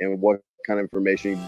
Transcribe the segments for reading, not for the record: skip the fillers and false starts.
and what kind of information.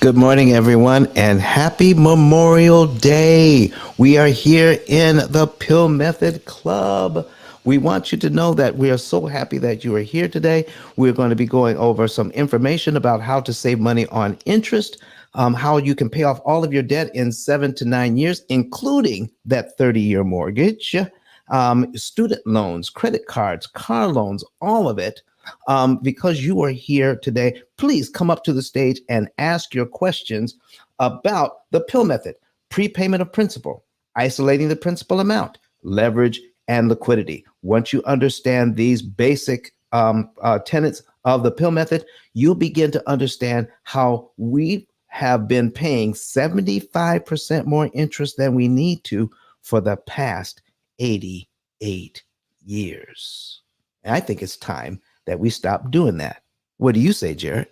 Good morning, everyone, and happy Memorial Day. We are here in the P.I.L.L Method Club. We want you to know that we are so happy that you are here today. We're going to be going over some information about how to save money on interest, how you can pay off all of your debt in 7 to 9 years, including that 30-year mortgage, student loans, credit cards, car loans, all of it. Because you are here today, please come up to the stage and ask your questions about the P.I.L.L method, prepayment of principal, isolating the principal amount, leverage, and liquidity. Once you understand these basic tenets of the P.I.L.L method, you'll begin to understand how we have been paying 75% more interest than we need to for the past 88 years. And I think it's time that we stop doing that. What do you say, Jared?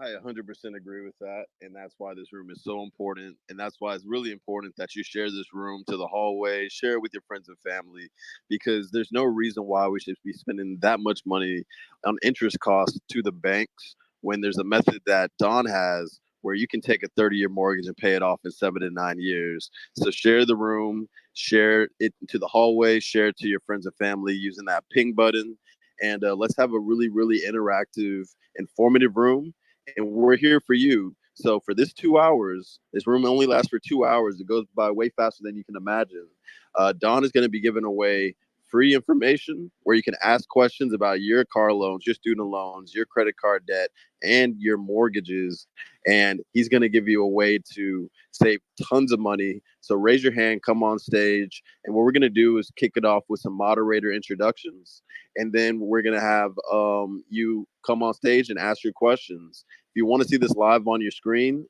I 100% agree with that. And that's why this room is so important. And that's why it's really important that you share this room to the hallway, share it with your friends and family, because there's no reason why we should be spending that much money on interest costs to the banks when there's a method that Don has where you can take a 30-year mortgage and pay it off in 7 to 9 years. So share the room, share it to the hallway, share it to your friends and family using that ping button. And let's have a really, really interactive, informative room. And we're here for you. So for this 2 hours, this room only lasts for 2 hours. It goes by way faster than you can imagine. Don is going to be giving away free information where you can ask questions about your car loans, your student loans, your credit card debt, and your mortgages. And he's going to give you a way to save tons of money. So raise your hand, come on stage. And what we're going to do is kick it off with some moderator introductions. And then we're going to have you come on stage and ask your questions. If you want to see this live on your screen,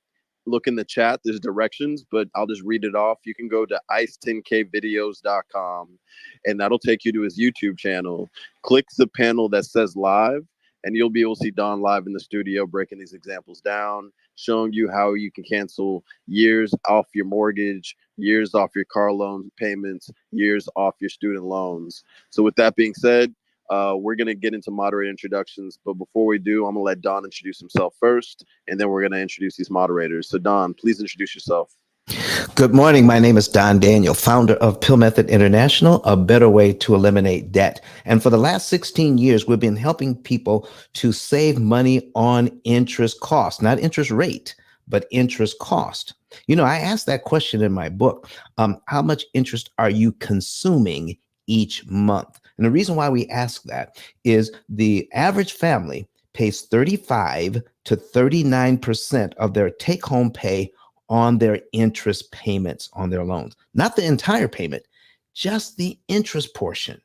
look in the chat. There's directions, but I'll just read it off. You can go to ice10kvideos.com, and that'll take you to his YouTube channel. Click the panel that says live, and you'll be able to see Don live in the studio breaking these examples down, showing you how you can cancel years off your mortgage, years off your car loan payments, years off your student loans. So with that being said, we're going to get into moderator introductions. But before we do, I'm going to let Don introduce himself first, and then we're going to introduce these moderators. So Don, please introduce yourself. Good morning. My name is Don Daniel, founder of P.I.L.L Method International, a better way to eliminate debt. And for the last 16 years, we've been helping people to save money on interest cost, not interest rate, but interest cost. You know, I asked that question in my book. How much interest are you consuming each month? And the reason why we ask that is the average family pays 35 to 39% of their take-home pay on their interest payments on their loans, not the entire payment, just the interest portion.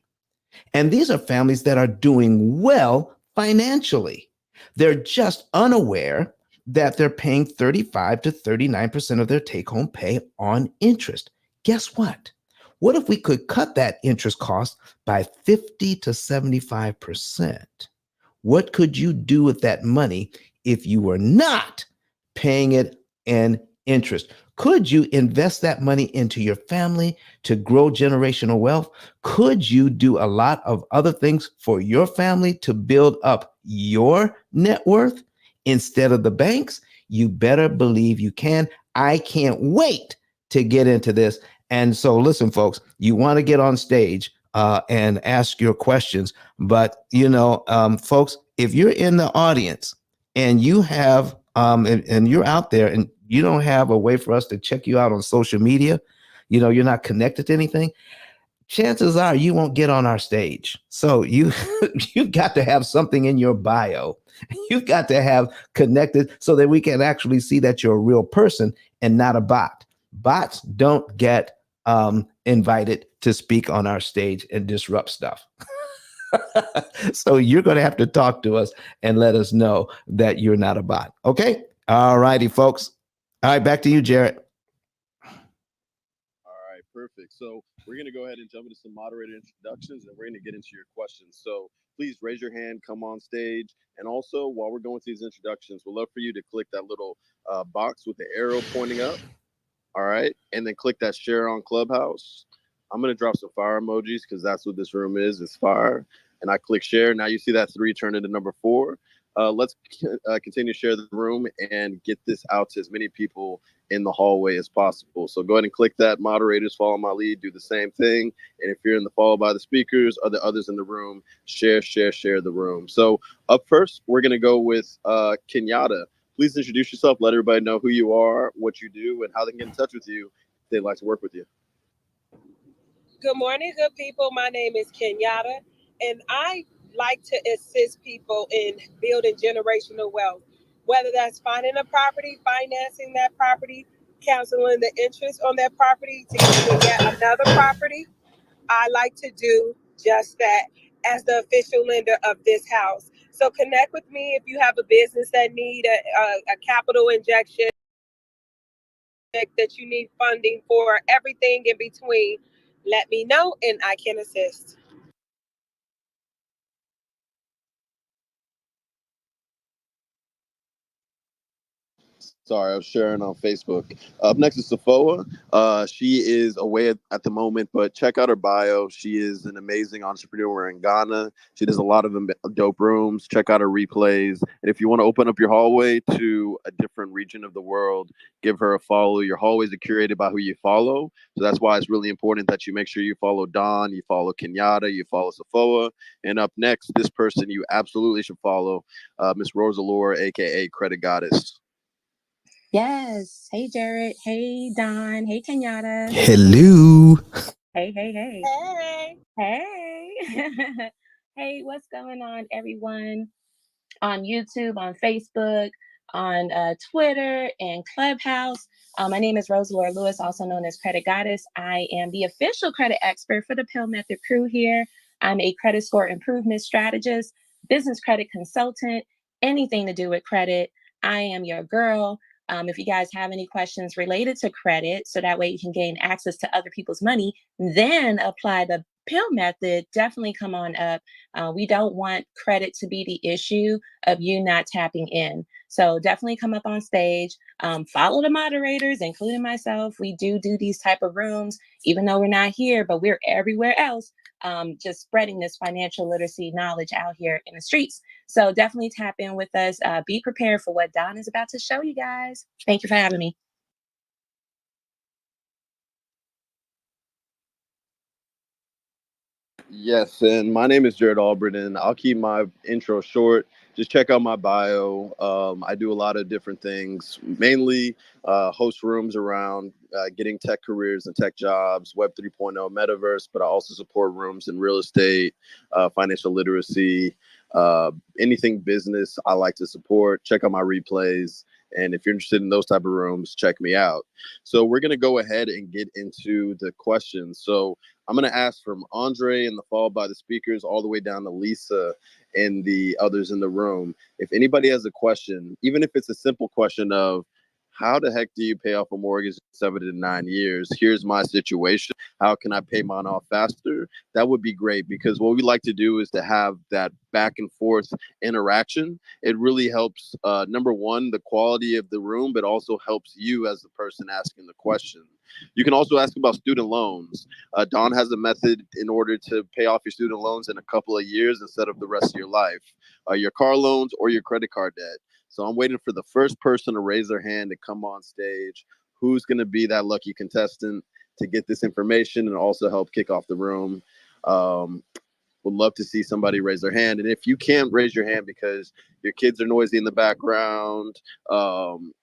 And these are families that are doing well financially. They're just unaware that they're paying 35 to 39% of their take-home pay on interest. Guess what? What if we could cut that interest cost by 50 to 75%? What could you do with that money if you were not paying it in interest? Could you invest that money into your family to grow generational wealth? Could you do a lot of other things for your family to build up your net worth instead of the banks? You better believe you can. I can't wait to get into this. And so listen, folks, you want to get on stage and ask your questions. But, folks, if you're in the audience and you have and you're out there and you don't have a way for us to check you out on social media, you're not connected to anything, chances are you won't get on our stage. So you've got to have something in your bio. You've got to have connected so that we can actually see that you're a real person and not a bot. Bots don't get invited to speak on our stage and disrupt stuff. So you're going to have to talk to us and let us know that you're not a bot. Okay. All righty, folks. All right. Back to you, Jared. All right, perfect. So we're going to go ahead and jump into some moderator introductions, and we're going to get into your questions. So please raise your hand, come on stage. And also, while we're going through these introductions, we'd love for you to click that little box with the arrow pointing up. All right. And then click that share on Clubhouse. I'm going to drop some fire emojis because that's what this room is. It's fire. And I click share. Now you see that 3 turn into number 4. Let's continue to share the room and get this out to as many people in the hallway as possible. So go ahead and click that. Moderators, follow my lead. Do the same thing. And if you're in the follow by the speakers or the others in the room, share the room. So up first, we're going to go with Kenyatta. Please introduce yourself. Let everybody know who you are, what you do, and how they can get in touch with you if they'd like to work with you. Good morning, good people. My name is Kenyatta, and I like to assist people in building generational wealth, whether that's finding a property, financing that property, canceling the interest on that property to get another property. I like to do just that as the official lender of this house. So connect with me if you have a business that need a capital injection, that you need funding for, everything in between. Let me know and I can assist. Sorry, I was sharing on Facebook. Up next is Safoa. She is away at the moment, but check out her bio. She is an amazing entrepreneur in Ghana. She does a lot of dope rooms. Check out her replays. And if you want to open up your hallway to a different region of the world, give her a follow. Your hallways are curated by who you follow. So that's why it's really important that you make sure you follow Don, you follow Kenyatta, you follow Safoa. And up next, this person you absolutely should follow, Miss Rosalore, aka Credit Goddess. Yes. Hey, Jared. Hey, Don. Hey, Kenyatta. Hello. Hey, hey, hey. Hey. Hey. Hey, what's going on, everyone? On YouTube, on Facebook, on Twitter, and Clubhouse. My name is Rosalore Lewis, also known as Credit Goddess. I am the official credit expert for the P.I.L.L Method crew here. I'm a credit score improvement strategist, business credit consultant, anything to do with credit. I am your girl. If you guys have any questions related to credit, so that way you can gain access to other people's money, then apply the P.I.L.L method, definitely come on up. We don't want credit to be the issue of you not tapping in. So definitely come up on stage, follow the moderators, including myself. We do these type of rooms, even though we're not here, but we're everywhere else, just spreading this financial literacy knowledge out here in the streets. So definitely tap in with us. Be prepared for what Don is about to show you guys. Thank you for having me. Yes, and my name is Jared Albert, and I'll keep my intro short. Just check out my bio. I do a lot of different things, mainly host rooms around getting tech careers and tech jobs, Web 3.0, metaverse, but I also support rooms in real estate, financial literacy, anything business I like to support. Check out my replays. And if you're interested in those type of rooms, check me out. So we're going to go ahead and get into the questions. So I'm going to ask from Andre in the followed by the speakers all the way down to Lisa and the others in the room. If anybody has a question, even if it's a simple question of how the heck do you pay off a mortgage in 7 to 9 years? Here's my situation. How can I pay mine off faster? That would be great, because what we like to do is to have that back and forth interaction. It really helps, number one, the quality of the room, but also helps you as the person asking the question. You can also ask about student loans. Don has a method in order to pay off your student loans in a couple of years instead of the rest of your life, your car loans or your credit card debt. So I'm waiting for the first person to raise their hand to come on stage. Who's going to be that lucky contestant to get this information and also help kick off the room? Would love to see somebody raise their hand. And if you can't raise your hand because your kids are noisy in the background,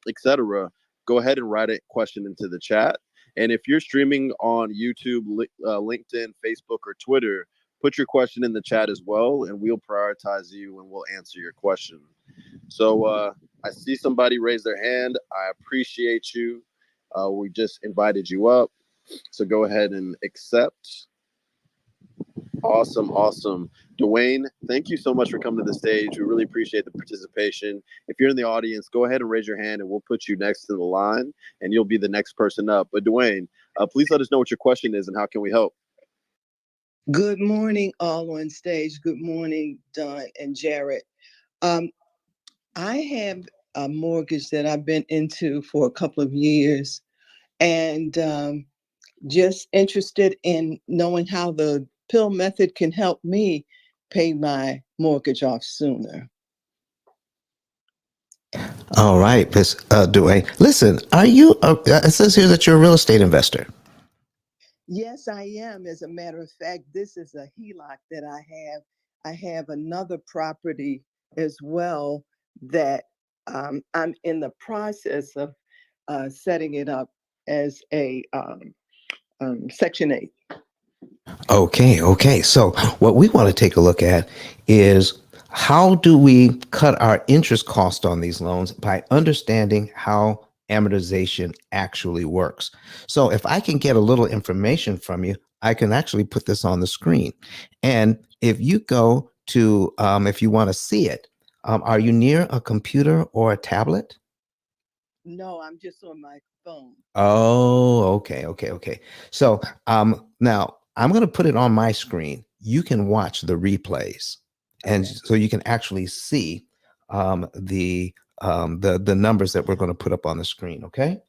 etc., go ahead and write a question into the chat. And if you're streaming on YouTube, LinkedIn, Facebook, or Twitter, put your question in the chat as well, and we'll prioritize you and we'll answer your question. So I see somebody raise their hand. I appreciate you. We just invited you up. So go ahead and accept. Awesome, awesome. Dwayne, thank you so much for coming to the stage. We really appreciate the participation. If you're in the audience, go ahead and raise your hand and we'll put you next to the line and you'll be the next person up. But Dwayne, please let us know what your question is and how can we help? Good morning, all on stage. Good morning, Don and Jared. I have a mortgage that I've been into for a couple of years, and just interested in knowing how the P.I.L.L method can help me pay my mortgage off sooner. All right, Miss Dwayne. Listen, are you? It says here that you're a real estate investor. Yes, I am. As a matter of fact, this is a HELOC that I have. I have another property as well that I'm in the process of setting it up as a Section 8. Okay. So what we want to take a look at is how do we cut our interest cost on these loans by understanding how amortization actually works. So if I can get a little information from you, I can actually put this on the screen. And if you go to, if you want to see it, are you near a computer or a tablet? No, I'm just on my phone. Oh, okay. So now I'm going to put it on my screen. You can watch the replays, and so you can actually see the numbers that we're going to put up on the screen. Okay.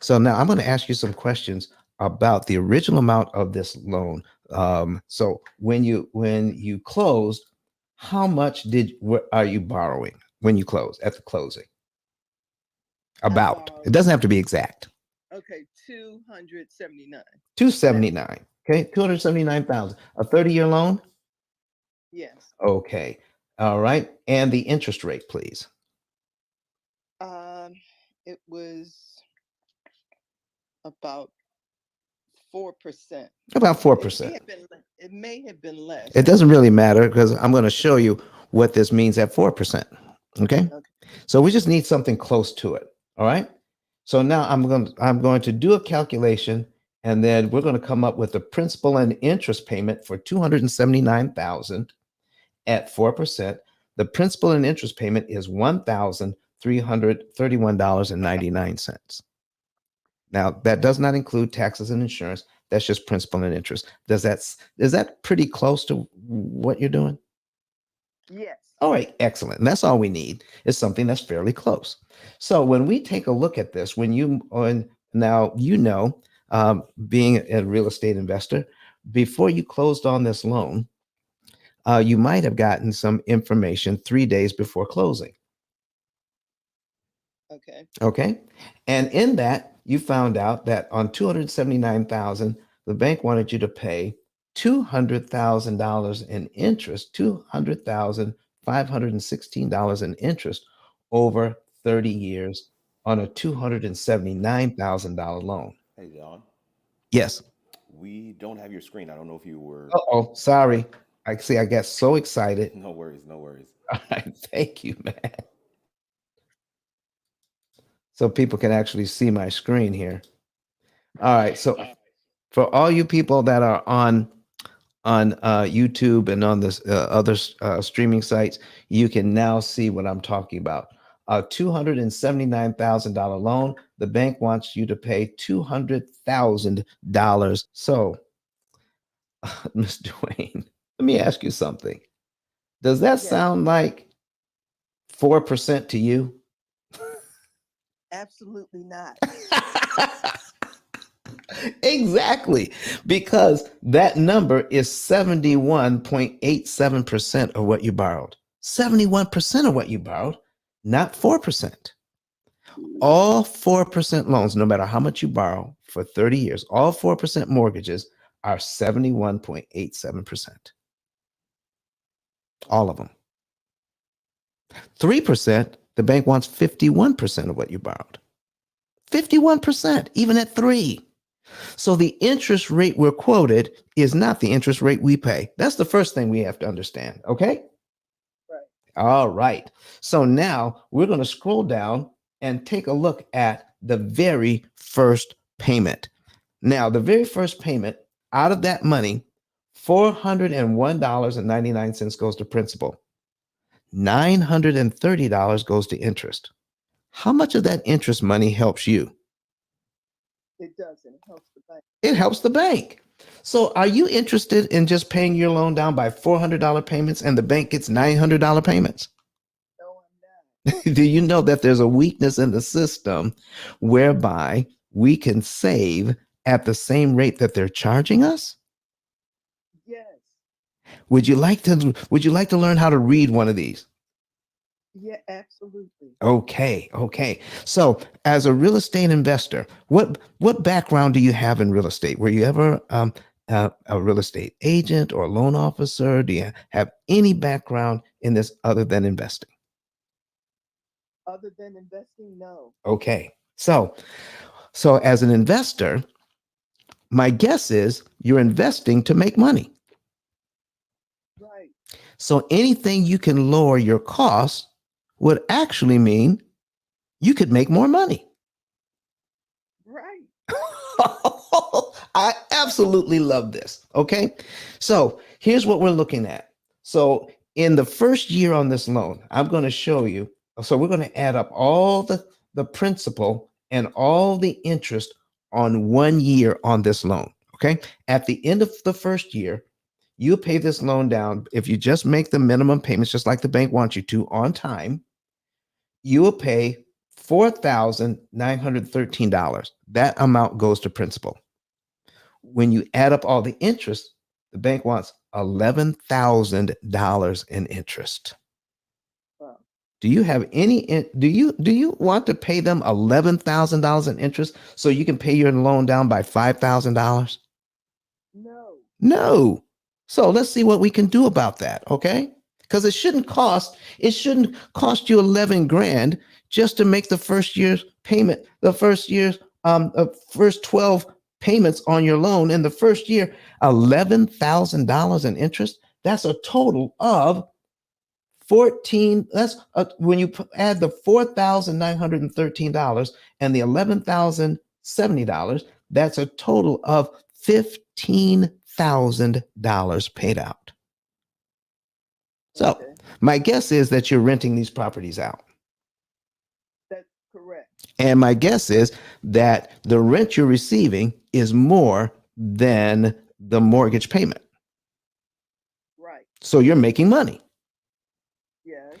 So now I'm going to ask you some questions about the original amount of this loan. So when you closed, how much are you borrowing when you close at the closing? About. It doesn't have to be exact. Okay, 279. 279. Okay, 279,000. A 30-year loan? Yes. Okay. All right. And the interest rate, please. It was about 4%. About 4%. It may have been less. It doesn't really matter because I'm going to show you what this means at 4%. Okay. So we just need something close to it. All right. So now I'm going to do a calculation, and then we're going to come up with the principal and interest payment for $279,000 at 4%. The principal and interest payment is $1,331.99. Now that does not include taxes and insurance. That's just principal and interest. Is that pretty close to what you're doing? Yes. All right, excellent. And that's all we need is something that's fairly close. So when we take a look at this, being a real estate investor, before you closed on this loan, you might have gotten some information 3 days before closing. Okay. And in that, you found out that on $279,000, the bank wanted you to pay $200,000 in interest, $200,516 in interest over 30 years on a $279,000 loan. Hey, John. Yes. We don't have your screen. I don't know if you were. Uh-oh, sorry. I got so excited. No worries. All right, thank you, man. So people can actually see my screen here. All right, so for all you people that are on YouTube and on this other streaming sites, you can now see what I'm talking about. A $279,000 loan. The bank wants you to pay $200,000. So, Ms. Dwayne, let me ask you something. Does that sound like 4% to you? Absolutely not. Exactly, because that number is 71.87% of what you borrowed. 71% of what you borrowed, not 4%. All 4% loans, no matter how much you borrow for 30 years, all 4% mortgages are 71.87%. All of them. 3%, the bank wants 51% of what you borrowed. 51%, even at 3. So the interest rate we're quoted is not the interest rate we pay. That's the first thing we have to understand, okay? Right. All right. So now we're going to scroll down and take a look at the very first payment. Now, the very first payment, out of that money, $401.99 goes to principal. $930 goes to interest. How much of that interest money helps you? It doesn't. It helps the bank. It helps the bank. So are you interested in just paying your loan down by $400 payments and the bank gets $900 payments? No, I'm not. Do you know that there's a weakness in the system whereby we can save at the same rate that they're charging us? Yes. Would you like to learn how to read one of these? Yeah, absolutely. Okay. So, as a real estate investor, what background do you have in real estate? Were you ever a real estate agent or a loan officer? Do you have any background in this other than investing? Other than investing, no. Okay. So as an investor, my guess is you're investing to make money. Right. So anything you can lower your costs would actually mean you could make more money. Right. I absolutely love this. Okay. So here's what we're looking at. So in the first year on this loan, I'm going to show you. So we're going to add up all the principal and all the interest on 1 year on this loan. Okay. At the end of the first year, you pay this loan down. If you just make the minimum payments, just like the bank wants you to on time, you will pay $4,913. That amount goes to principal. When you add up all the interest, the bank wants $11,000 in interest. Wow. Do you have any? Do you want to pay them $11,000 in interest so you can pay your loan down by $5,000? No. No. So let's see what we can do about that. Okay. Because it shouldn't cost you 11 grand just to make the first year's payment, the first 12 payments on your loan in the first year, $11,000 in interest. That's a total of 14. When you add the $4,913 and the $11,070, that's a total of $15,000 paid out. So Okay. my guess is that you're renting these properties out. That's correct. And my guess is that the rent you're receiving is more than the mortgage payment. Right. So you're making money. Yes.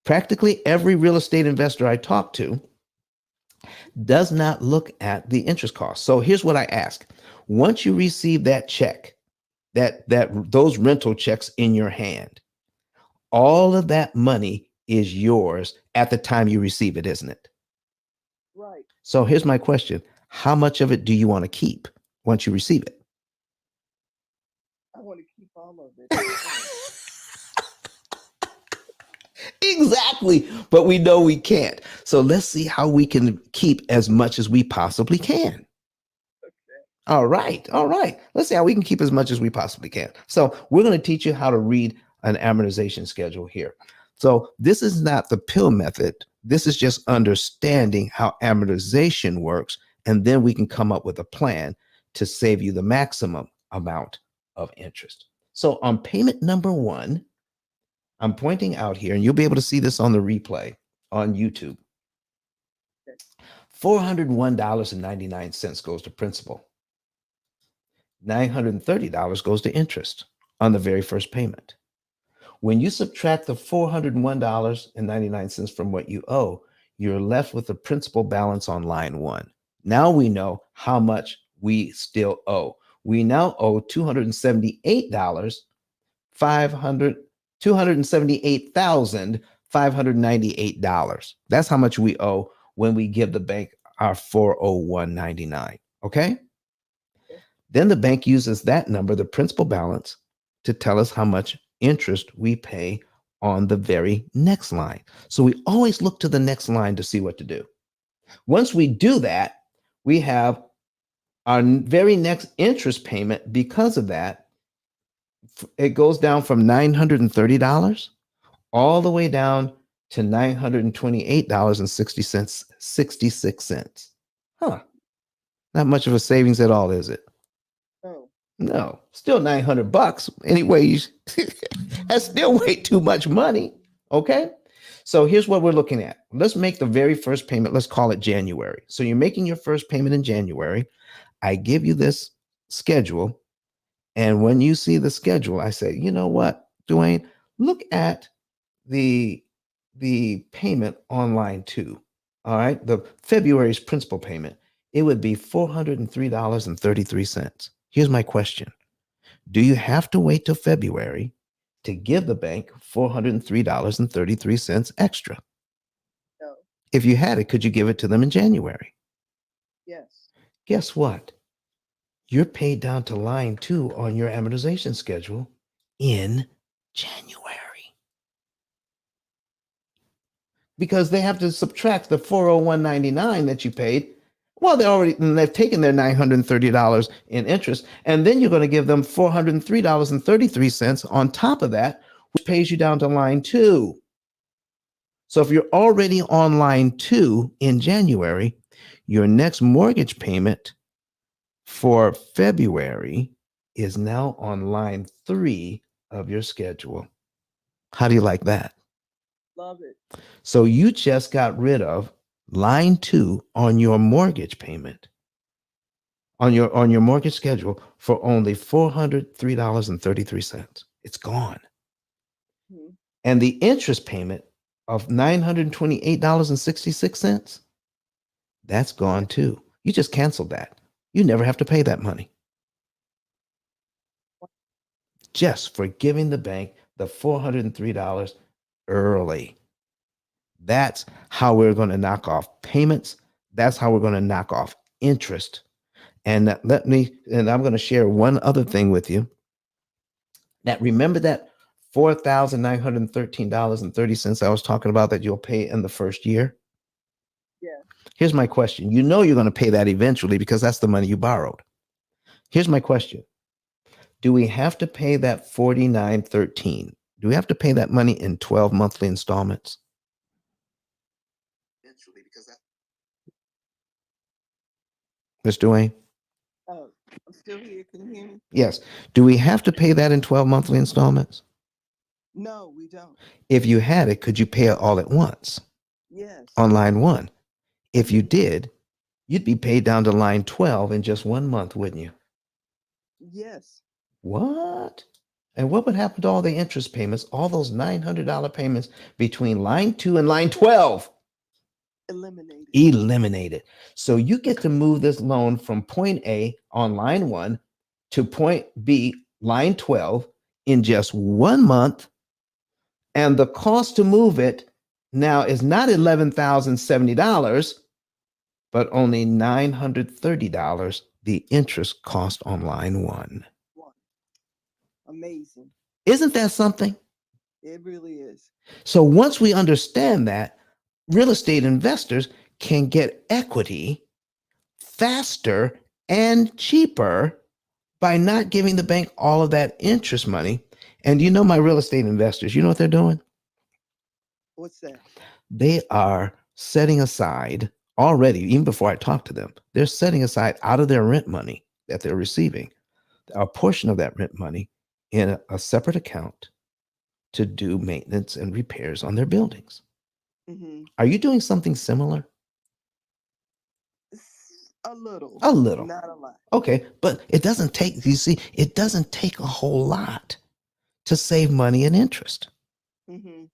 Practically every real estate investor I talk to does not look at the interest cost. So here's what I ask. Once you receive that check, those rental checks in your hand, all of that money is yours at the time you receive it, isn't it? Right. So here's my question. How much of it do you want to keep once you receive it? I want to keep all of it. Exactly. But we know we can't. So let's see how we can keep as much as we possibly can. All right. Let's see how we can keep as much as we possibly can. So we're going to teach you how to read an amortization schedule here. So this is not the P.I.L.L method. This is just understanding how amortization works. And then we can come up with a plan to save you the maximum amount of interest. So on payment number 1, I'm pointing out here, and you'll be able to see this on the replay on YouTube. $401.99 goes to principal. $930 goes to interest on the very first payment. When you subtract the $401.99 from what you owe, you're left with the principal balance on line 1. Now we know how much we still owe. We now owe $278,598. That's how much we owe when we give the bank our $401.99. Okay? Then the bank uses that number, the principal balance, to tell us how much interest we pay on the very next line. So we always look to the next line to see what to do. Once we do that, we have our very next interest payment. Because of that, it goes down from $930 all the way down to $928.66. Huh. Not much of a savings at all, is it? Oh, No, still $900. Anyway, that's still way too much money. Okay. So here's what we're looking at. Let's make the very first payment. Let's call it January. So you're making your first payment in January. I give you this schedule. And when you see the schedule, I say, you know what, Dwayne, look at the payment on line 2. All right. The February's principal payment, it would be $403.33. Here's my question. Do you have to wait till February to give the bank $403.33 extra? no. If you had it, could you give it to them in January? Yes. Guess what? You're paid down to line 2 on your amortization schedule in January. Because they have to subtract the $401.99 that you paid. Well, they've taken their $930 in interest, and then you're going to give them $403.33 on top of that, which pays you down to line 2. So if you're already on line 2 in January, your next mortgage payment for February is now on line 3 of your schedule. How do you like that? Love it. So you just got rid of line 2 on your mortgage payment, on your mortgage schedule, for only $403.33. It's gone. Mm-hmm. And the interest payment of $928.66, that's gone too. You just canceled that. You never have to pay that money. Just for giving the bank the $403 early. That's how we're going to knock off payments. That's how we're going to knock off interest. And I'm going to share one other thing with you. That remember that $4,913.30 I was talking about that you'll pay in the first year? Yeah. Here's my question. You know you're going to pay that eventually because that's the money you borrowed. Here's my question. Do we have to pay that $4,913? Do we have to pay that money in 12 monthly installments? Eventually, because that. Mr. Dwayne? Oh, I'm still here. Can you hear me? Yes. Do we have to pay that in 12 monthly installments? No, we don't. If you had it, could you pay it all at once? Yes. On line 1. If you did, you'd be paid down to line 12 in just 1 month, wouldn't you? Yes. What? And what would happen to all the interest payments, all those $900 payments between line 2 and line 12? Eliminated. So you get to move this loan from point A on line 1 to point B, line 12, in just 1 month. And the cost to move it now is not $11,070, but only $930, the interest cost on line 1. Amazing. Isn't that something? It really is. So once we understand that, real estate investors can get equity faster and cheaper by not giving the bank all of that interest money. And you know, my real estate investors, you know what they're doing? What's that? They are setting aside already, even before I talk to them, they're setting aside out of their rent money that they're receiving, a portion of that rent money in a separate account to do maintenance and repairs on their buildings. Mm-hmm. Are you doing something similar? A little. A little. Not a lot. Okay, but it doesn't take, you see, it doesn't take a whole lot to save money and interest. Mm-hmm.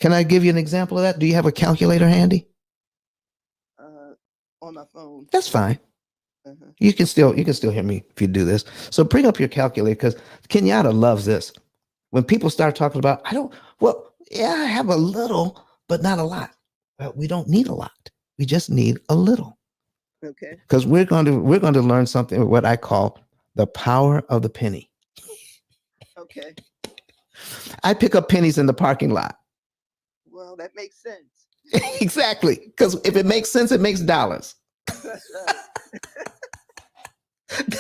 Can I give you an example of that? Do you have a calculator handy? On my phone. That's fine. Uh-huh. You can still hear me if you do this. So bring up your calculator, because Kenyatta loves this. When people start talking about, I have a little, but not a lot. Well, we don't need a lot. We just need a little. Okay. Because we're going to learn something, what I call The power of the penny. Okay. I pick up pennies in the parking lot. Well, that makes sense. Exactly. Because if it makes sense, it makes dollars. That's right.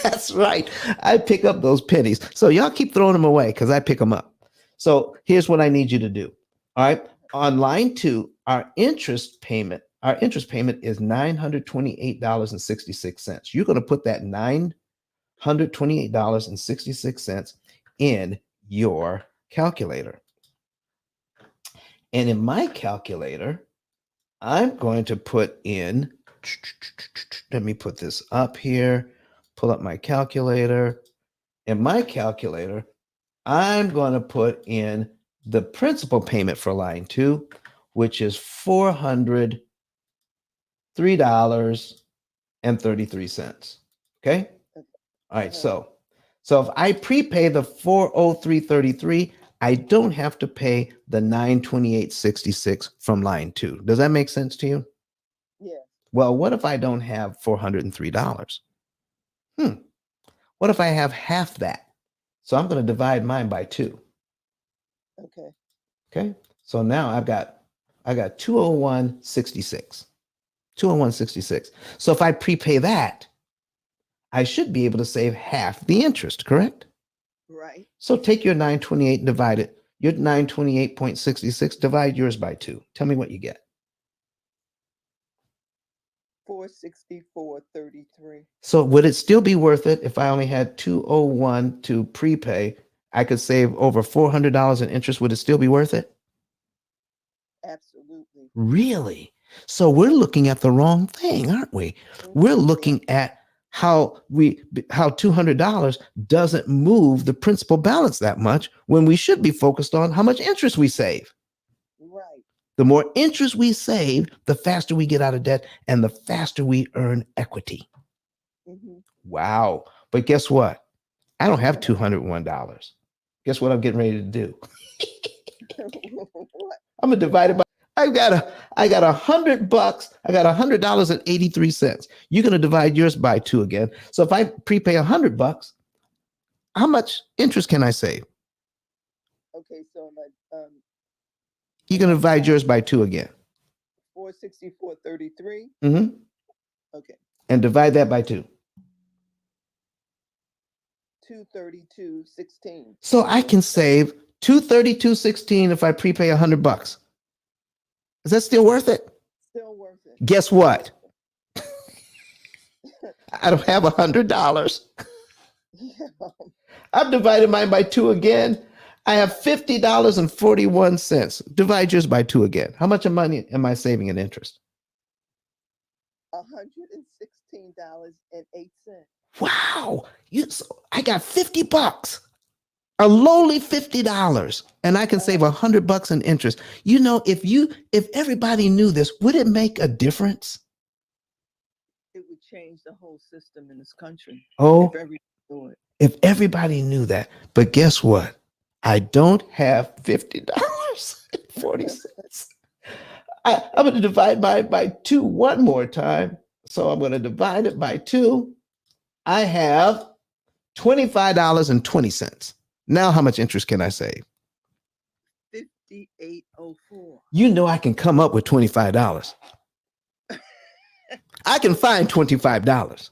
That's right. I pick up those pennies. So y'all keep throwing them away because I pick them up. So here's what I need you to do. All right. On line 2, our interest payment is $928.66. You're going to put that $928.66 in your calculator. And in my calculator, I'm going to put in, let me put this up here, pull up my calculator. In my calculator, I'm going to put in the principal payment for line 2, which is $403.33. Okay. All right. So if I prepay the $403.33, I don't have to pay the $928.66 from line 2. Does that make sense to you? Yeah. Well, what if I don't have $403? What if I have half that? So I'm going to divide mine by 2. Okay. Okay. So now I got 201.66. 201.66. So if I prepay that, I should be able to save half the interest, correct? Right. So take your 928 and divide it. Your 928.66, divide yours by 2. Tell me what you get. 464.33. So would it still be worth it if I only had 201 to prepay? I could save over $400 in interest. Would it still be worth it? Absolutely. Really? So we're looking at the wrong thing, aren't we? We're looking at how $200 doesn't move the principal balance that much when we should be focused on how much interest we save. Right. The more interest we save, the faster we get out of debt and the faster we earn equity. Mm-hmm. Wow. But guess what? I don't have $201. Guess what I'm getting ready to do? What? I'm gonna divide it by. I got $100. I got $100.83. You're gonna divide yours by 2 again. So if I prepay $100, how much interest can I save? Okay, so You're gonna divide yours by 2 again. 464.33. Mm-hmm. Okay. And divide that by 2. 232.16. So I can save $232.16 if I prepay $100. Is that still worth it? Still worth it. Guess what? I don't have $100. Yeah. I've divided mine by 2 again. I have $50.41. Divide yours by 2 again. How much money am I saving in interest? $116.08. Wow. I got $50. A lowly $50, and I can save $100 in interest. You know, if everybody knew this, would it make a difference? It would change the whole system in this country. Oh, if if everybody knew it. everybody knew that. But guess what? I don't have $50.40. I'm going to divide mine by 2 one more time. So I'm going to divide it by 2. I have $25.20. Now, how much interest can I save? $58.04. You know, I can come up with $25. I can find $25.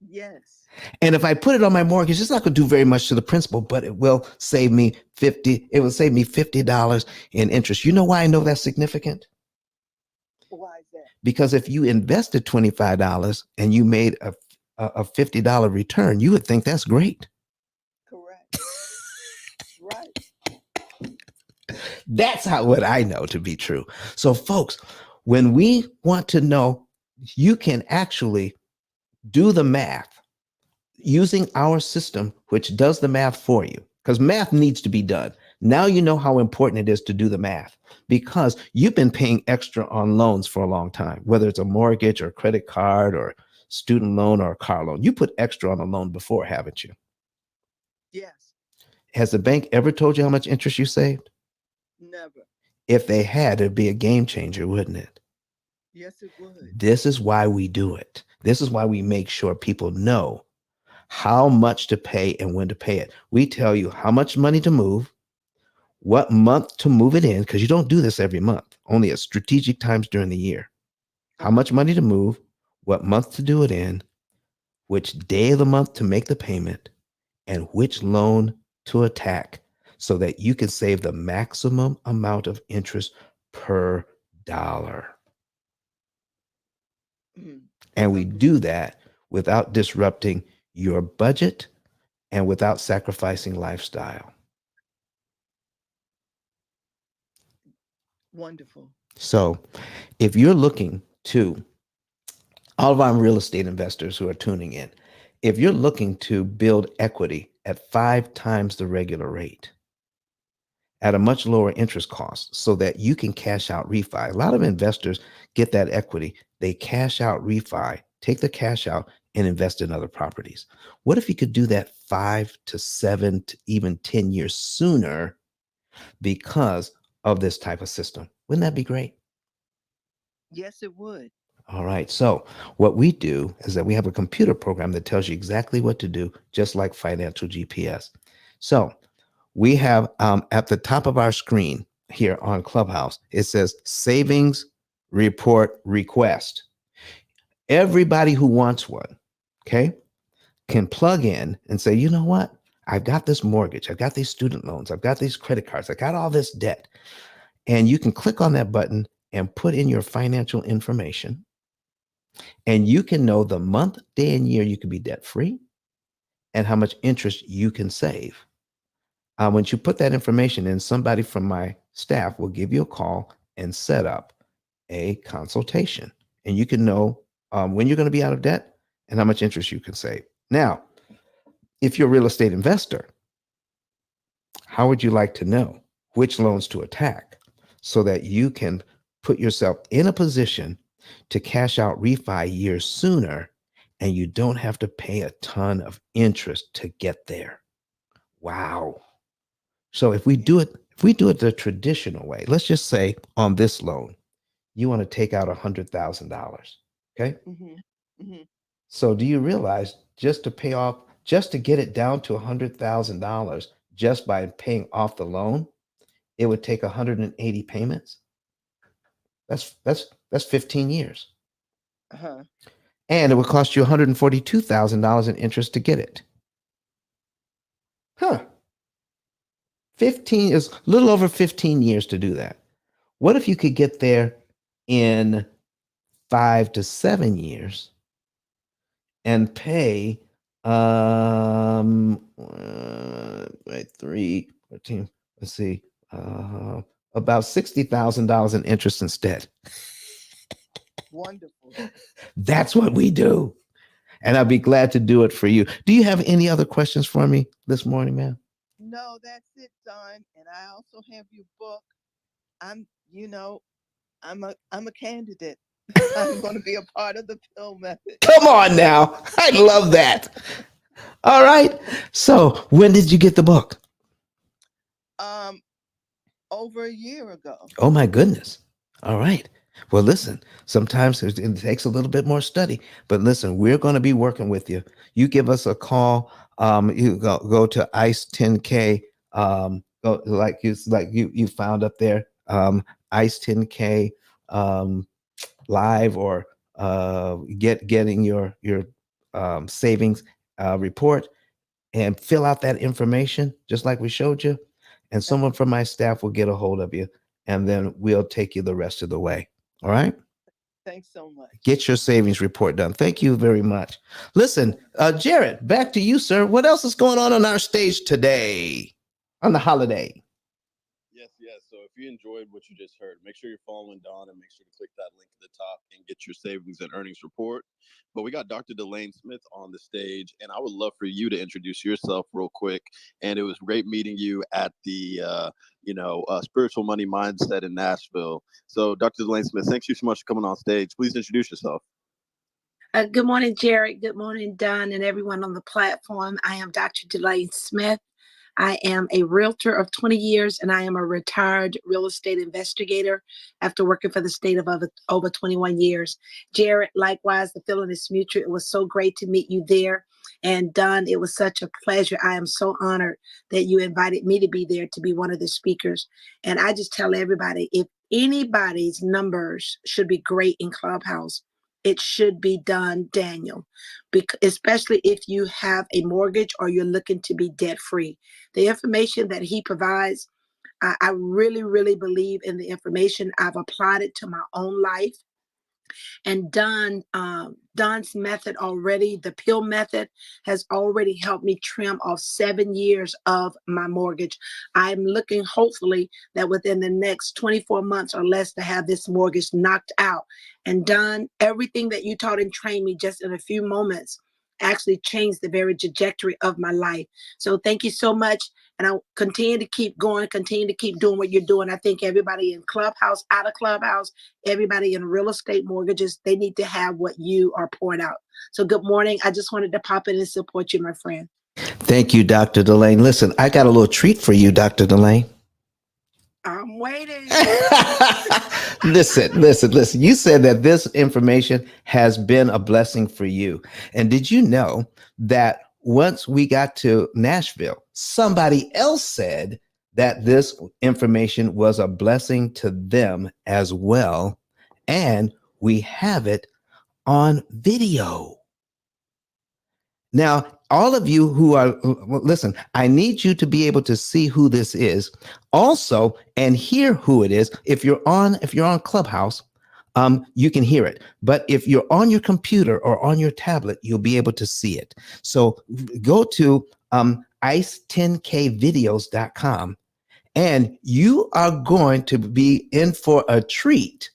Yes. And if I put it on my mortgage, it's not going to do very much to the principal, but it will save me $50 in interest. You know why I know that's significant? Why is that? Because if you invested $25 and you made a $50 return, you would think that's great. Correct. Right. That's what I know to be true. So folks, when we want to know, you can actually do the math using our system, which does the math for you, because math needs to be done. Now you know how important it is to do the math, because you've been paying extra on loans for a long time, whether it's a mortgage or credit card or student loan or a car loan. You put extra on a loan before, haven't you? Yes. Has the bank ever told you how much interest you saved? Never. If they had, it'd be a game changer, wouldn't it? Yes, it would. This is why we do it. This is why we make sure people know how much to pay and when to pay it. We tell you how much money to move, what month to move it in, because you don't do this every month, only at strategic times during the year. How much money to move, what month to do it in, which day of the month to make the payment, and which loan to attack so that you can save the maximum amount of interest per dollar. And we do that without disrupting your budget and without sacrificing lifestyle. Wonderful. So if you're looking to, all of our real estate investors who are tuning in, if you're looking to build equity at 5 times the regular rate, at a much lower interest cost so that you can cash out refi. A lot of investors get that equity. They cash out refi, take the cash out and invest in other properties. What if you could do that 5 to 7 to even 10 years sooner because of this type of system? Wouldn't that be great? Yes, it would. All right. So what we do is that we have a computer program that tells you exactly what to do, just like financial GPS. So we have at the top of our screen here on Clubhouse, it says savings report request. Everybody who wants one, okay, can plug in and say, you know what? I've got this mortgage. I've got these student loans. I've got these credit cards. I got all this debt. And you can click on that button and put in your financial information. And you can know the month, day, and year you can be debt free and how much interest you can save. Once you put that information in, somebody from my staff will give you a call and set up a consultation. And you can know when you're going to be out of debt and how much interest you can save. Now, if you're a real estate investor, how would you like to know which loans to attack so that you can put yourself in a position to cash out refi years sooner and you don't have to pay a ton of interest to get there? Wow. So if we do it the traditional way, let's just say on this loan, you want to take out $100,000. Okay. So do you realize just to get it down to $100,000 just by paying off the loan, it would take 180 payments? That's 15 years. And it would cost you $142,000 in interest to get it. 15 is a little over 15 years to do that. What if you could get there in 5 to 7 years and pay 3, 14, let's see, about $60,000 in interest instead? Wonderful. That's what we do. And I'd be glad to do it for you. Do you have any other questions for me this morning, ma'am? No, that's it, Don. And I also have your book. I'm a candidate. I'm going to be a part of the P.I.L.L method. Come on now. I love that. All right. So when did you get the book? Over a year ago. Oh my goodness. All right. Well, listen, sometimes it takes a little bit more study, but listen, we're going to be working with you. You give us a call. You go to ICE 10K. Go like you found up there. ICE 10K live, or getting your savings report, and fill out that information just like we showed you, and someone from my staff will get a hold of you, and then we'll take you the rest of the way. All right. Thanks so much. Get your savings report done. Thank you very much. Listen, Jared, back to you, sir. What else is going on our stage today on the holiday? Yes. So if you enjoyed what you just heard, make sure you're following Don and make sure to click that link at the top and get your savings and earnings report. But we got Dr. Delane Smith on the stage, and I would love for you to introduce yourself real quick. And it was great meeting you at the Spiritual Money Mindset in Nashville. So Dr. Delane Smith, thanks you so much for coming on stage. Please introduce yourself. Good morning, Jared. Good morning, Don, and everyone on the platform. I am Dr. Delane Smith. I am a realtor of 20 years, and I am a retired real estate investigator after working for the state of over 21 years. Jared, likewise, the feeling is mutual. It was so great to meet you there. And Don, it was such a pleasure. I am so honored that you invited me to be there to be one of the speakers. And I just tell everybody, if anybody's numbers should be great in Clubhouse, it should be Don Daniel, especially if you have a mortgage or you're looking to be debt free. The information that he provides, I really, really believe in the information. I've applied it to my own life. And Don's method already, the P.I.L.L method, has already helped me trim off 7 years of my mortgage. I'm looking hopefully that within the next 24 months or less to have this mortgage knocked out. And Don, everything that you taught and trained me just in a few moments actually changed the very trajectory of my life. So thank you so much. And I'll continue to keep going, continue to keep doing what you're doing. I think everybody in Clubhouse, out of Clubhouse, everybody in real estate mortgages, they need to have what you are pouring out. So good morning. I just wanted to pop in and support you, my friend. Thank you, Dr. Delane. Listen, I got a little treat for you, Dr. Delane. I'm waiting. Listen. You said that this information has been a blessing for you. And did you know that once we got to Nashville, somebody else said that this information was a blessing to them as well? And we have it on video. Now, all of you who are, listen, I need you to be able to see who this is also and hear who it is. If you're on Clubhouse, you can hear it. But if you're on your computer or on your tablet, you'll be able to see it. So go to ice10kvideos.com and you are going to be in for a treat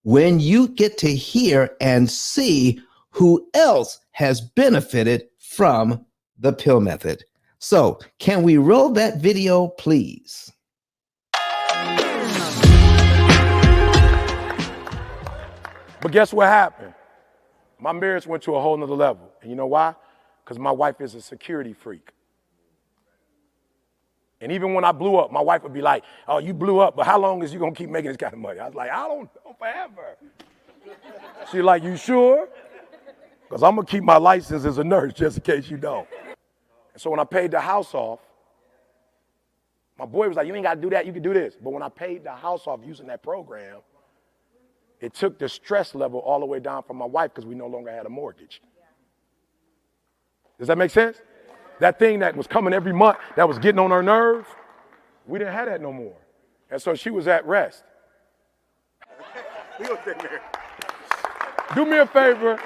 when you get to hear and see who else has benefited from the P.I.L.L method. So can we roll that video, please? But guess what happened? My marriage went to a whole nother level. And you know why? Because my wife is a security freak. And even when I blew up, my wife would be like, oh, you blew up, but how long is you gonna keep making this kind of money? I was like, I don't know, forever. She's like, you sure? Because I'm gonna keep my license as a nurse just in case you don't. And so when I paid the house off, my boy was like, you ain't gotta do that, you can do this. But when I paid the house off using that program, it took the stress level all the way down for my wife because we no longer had a mortgage. Does that make sense? That thing that was coming every month, that was getting on her nerves, we didn't have that no more. And so she was at rest. Do me a favor,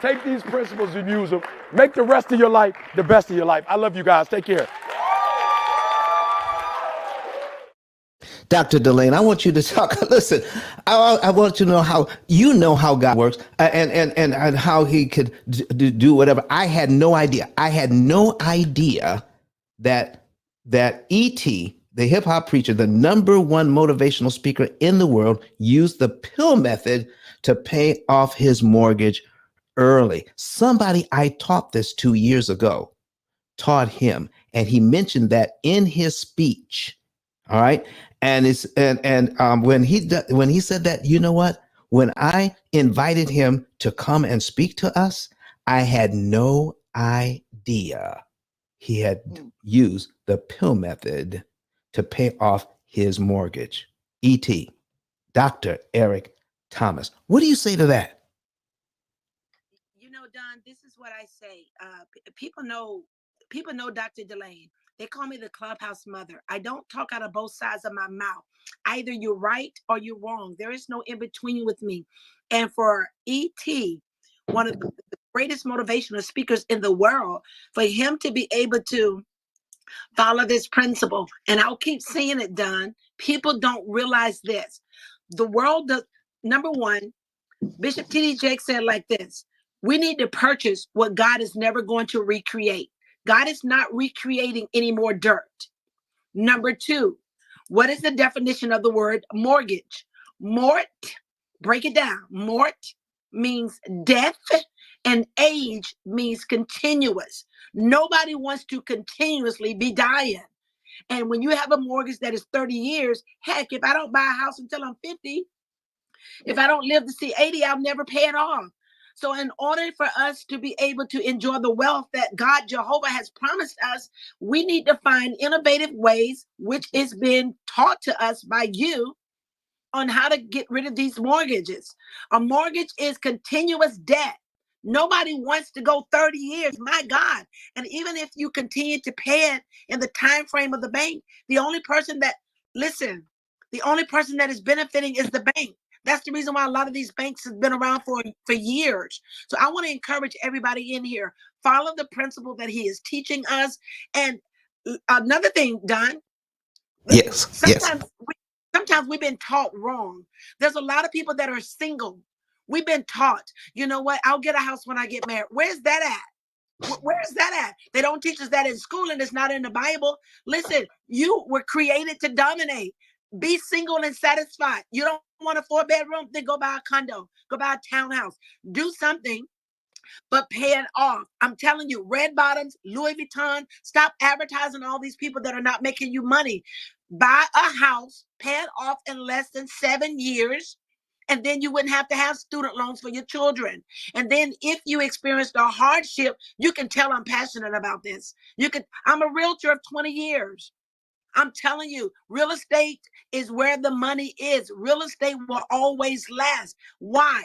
take these principles and use them. Make the rest of your life the best of your life. I love you guys. Take care. Dr. Delane, I want you to talk. Listen, I want you to know how God works and how he could do whatever. I had no idea. I had no idea that E.T., the hip hop preacher, the number one motivational speaker in the world, used the P.I.L.L method to pay off his mortgage early. Somebody I taught this 2 years ago taught him, and he mentioned that in his speech. All right. And when he said that, you know what? When I invited him to come and speak to us, I had no idea he had used the P.I.L.L method to pay off his mortgage. E.T., Dr. Eric Thomas. What do you say to that? You know, Don, this is what I say. People know Dr. Delane. They call me the Clubhouse mother. I don't talk out of both sides of my mouth. Either you're right or you're wrong. There is no in between with me. And for E.T., one of the greatest motivational speakers in the world, for him to be able to follow this principle, and I'll keep saying it, Don, people don't realize this. The world does, number one, Bishop T.D. Jakes said like this: we need to purchase what God is never going to recreate. God is not recreating any more dirt. Number two, what is the definition of the word mortgage? Mort, break it down. Mort means death, and age means continuous. Nobody wants to continuously be dying. And when you have a mortgage that is 30 years, heck, if I don't buy a house until I'm 50, if I don't live to see 80, I'll never pay it off. So in order for us to be able to enjoy the wealth that God Jehovah has promised us, we need to find innovative ways, which is being taught to us by you, on how to get rid of these mortgages. A mortgage is continuous debt. Nobody wants to go 30 years, my God. And even if you continue to pay it in the time frame of the bank, the only person that, listen, the only person that is benefiting is the bank. That's the reason why a lot of these banks have been around for years. So I want to encourage everybody in here, follow the principle that he is teaching us. And another thing, Don, Yes. Yes. sometimes we've been taught wrong. There's a lot of people that are single. We've been taught, you know what? I'll get a house when I get married. Where's that at? Where's that at? They don't teach us that in school, and it's not in the Bible. Listen, you were created to dominate. Be single and satisfied. You don't want a 4-bedroom? Then go buy a condo. Go buy a townhouse. Do something, but pay it off. I'm telling you, red bottoms, Louis Vuitton, stop advertising all these people that are not making you money. Buy a house, pay it off in less than 7 years, and then you wouldn't have to have student loans for your children. And then if you experienced a hardship, you can tell I'm passionate about this. I'm a realtor of 20 years. I'm telling you, real estate is where the money is. Real estate will always last. Why?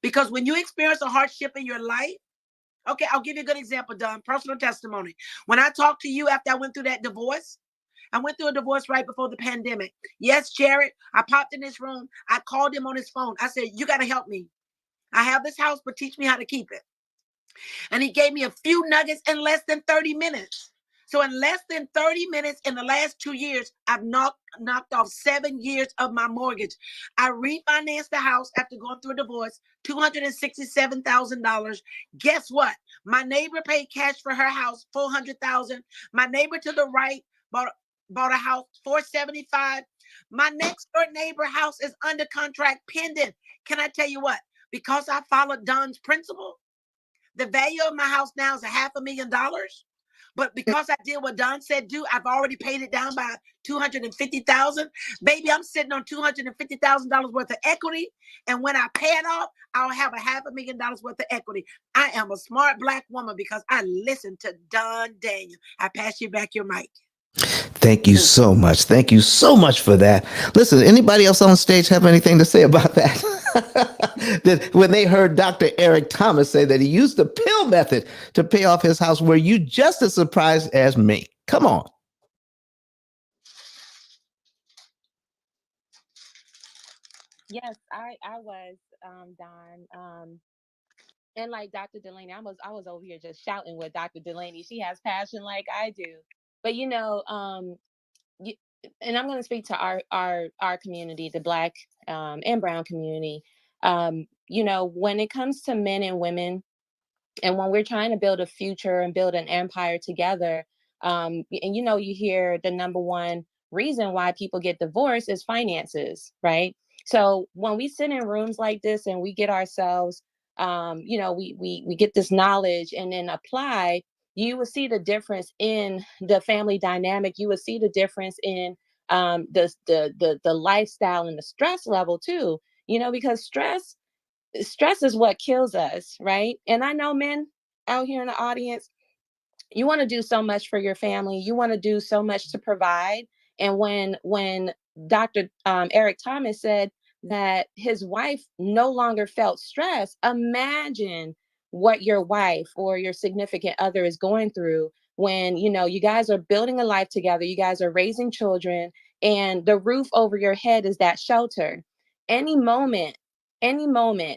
Because when you experience a hardship in your life, okay, I'll give you a good example, Don, personal testimony. When I talked to you after I went through that divorce, I went through a divorce right before the pandemic. Yes, Jared, I popped in this room. I called him on his phone. I said, you got to help me. I have this house, but teach me how to keep it. And he gave me a few nuggets in less than 30 minutes. So in less than 30 minutes in the last 2 years, I've knocked off 7 years of my mortgage. I refinanced the house after going through a divorce, $267,000. Guess what? My neighbor paid cash for her house, $400,000. My neighbor to the right bought a house, $475,000. My next door neighbor house is under contract pending. Can I tell you what? Because I followed Don's principle, the value of my house now is $500,000. But because I did what Don said do, I've already paid it down by $250,000. Baby, I'm sitting on $250,000 worth of equity. And when I pay it off, I'll have $500,000 worth of equity. I am a smart Black woman because I listened to Don Daniel. I pass you back your mic. Thank you so much. Thank you so much for that. Listen, anybody else on stage have anything to say about that? That when they heard Dr. Eric Thomas say that he used the pill method to pay off his house, were you just as surprised as me? Come on. Yes, I was, Don. And like Dr. Delaney, I was over here just shouting with Dr. Delaney. She has passion like I do. But you, and I'm going to speak to our community, the Black and Brown community. When it comes to men and women, and when we're trying to build a future and build an empire together, and you hear the number one reason why people get divorced is finances, right? So when we sit in rooms like this and we get ourselves, we get this knowledge and then apply, you will see the difference in the family dynamic. You will see the difference in the lifestyle and the stress level too. Because stress is what kills us, right? And I know men out here in the audience, you want to do so much for your family, you want to do so much to provide. And when Dr. Eric Thomas said that his wife no longer felt stress, imagine what your wife or your significant other is going through when you guys are building a life together, you guys are raising children, and the roof over your head is that shelter. Any moment,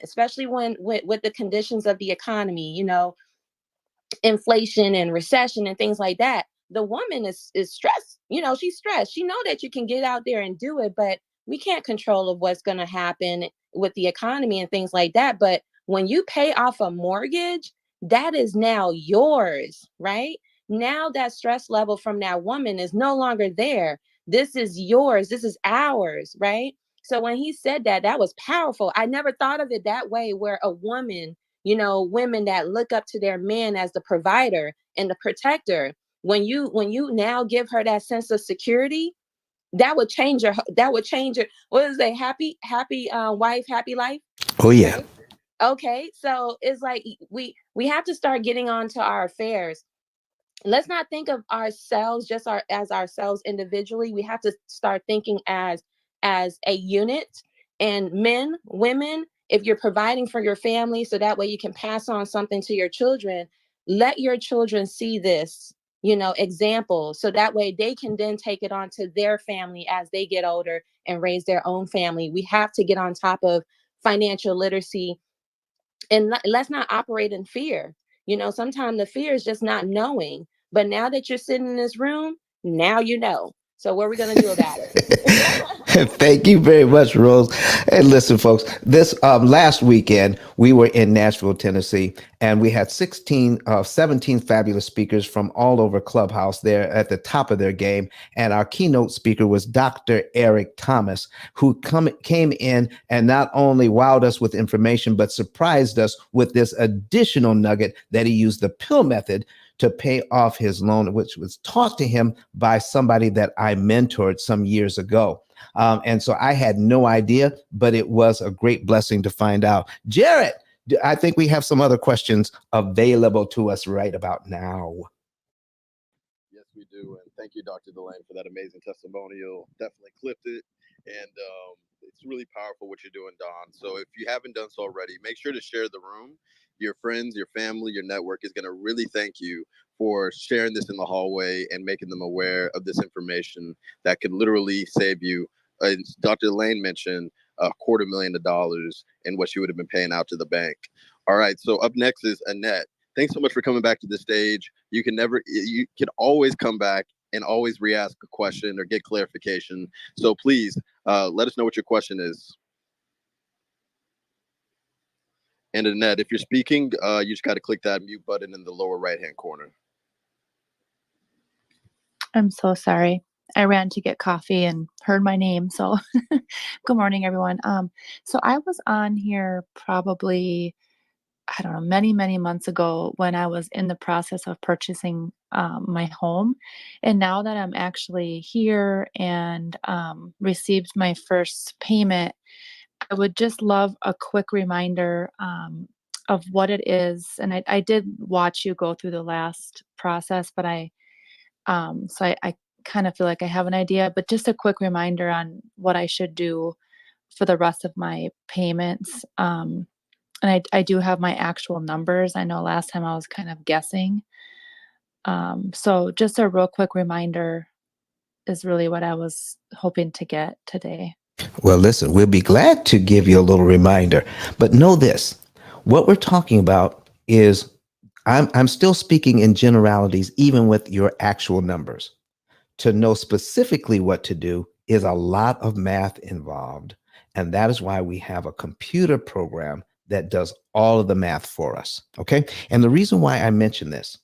especially when with the conditions of the economy, inflation and recession and things like that, the woman is stressed. She's stressed. She know that you can get out there and do it, but we can't control of what's going to happen with the economy and things like that. But when you pay off a mortgage, that is now yours, right? Now that stress level from that woman is no longer there. This is yours. This is ours, right? So when he said that, that was powerful. I never thought of it that way, where a woman, women that look up to their man as the provider and the protector, when you now give her that sense of security, that would change her. What is a happy wife, happy life? Oh, yeah. Right? Okay, so it's like we have to start getting on to our affairs. Let's not think of ourselves just as ourselves individually. We have to start thinking as a unit. And men, women, if you're providing for your family so that way you can pass on something to your children, let your children see this, example, so that way they can then take it on to their family as they get older and raise their own family. We have to get on top of financial literacy, and let's not operate in fear. Sometimes the fear is just not knowing. But now that you're sitting in this room, now you know. So what are we going to do about it? Thank you very much, Rose. And listen, folks, this last weekend, we were in Nashville, Tennessee, and we had 17 fabulous speakers from all over Clubhouse there at the top of their game. And our keynote speaker was Dr. Eric Thomas, who came in and not only wowed us with information, but surprised us with this additional nugget that he used the P.I.L.L method to pay off his loan, which was taught to him by somebody that I mentored some years ago. And so I had no idea, but it was a great blessing to find out. Jarrett, I think we have some other questions available to us right about now. Yes, we do. And thank you, Dr. Delane, for that amazing testimonial. Definitely clipped it. And it's really powerful what you're doing, Don. So if you haven't done so already, make sure to share the room. Your friends, your family, your network is going to really thank you for sharing this in the hallway and making them aware of this information that could literally save you. Dr. Lane mentioned $250,000 in what you would have been paying out to the bank. All right. So up next is Annette. Thanks so much for coming back to the stage. You can always come back and always re-ask a question or get clarification. So please let us know what your question is. And Annette, if you're speaking, you just got to click that mute button in the lower right-hand corner. I'm so sorry. I ran to get coffee and heard my name. So good morning, everyone. So I was on here probably, I don't know, many, many months ago when I was in the process of purchasing my home. And now that I'm actually here and received my first payment, I would just love a quick reminder of what it is. And I did watch you go through the last process, but I kind of feel like I have an idea, but just a quick reminder on what I should do for the rest of my payments. And I do have my actual numbers. I know last time I was kind of guessing. So just a real quick reminder is really what I was hoping to get today. Well, listen, we'll be glad to give you a little reminder, but know this, what we're talking about is I'm still speaking in generalities, even with your actual numbers. To know specifically what to do is a lot of math involved. And that is why we have a computer program that does all of the math for us. Okay. And the reason why I mention this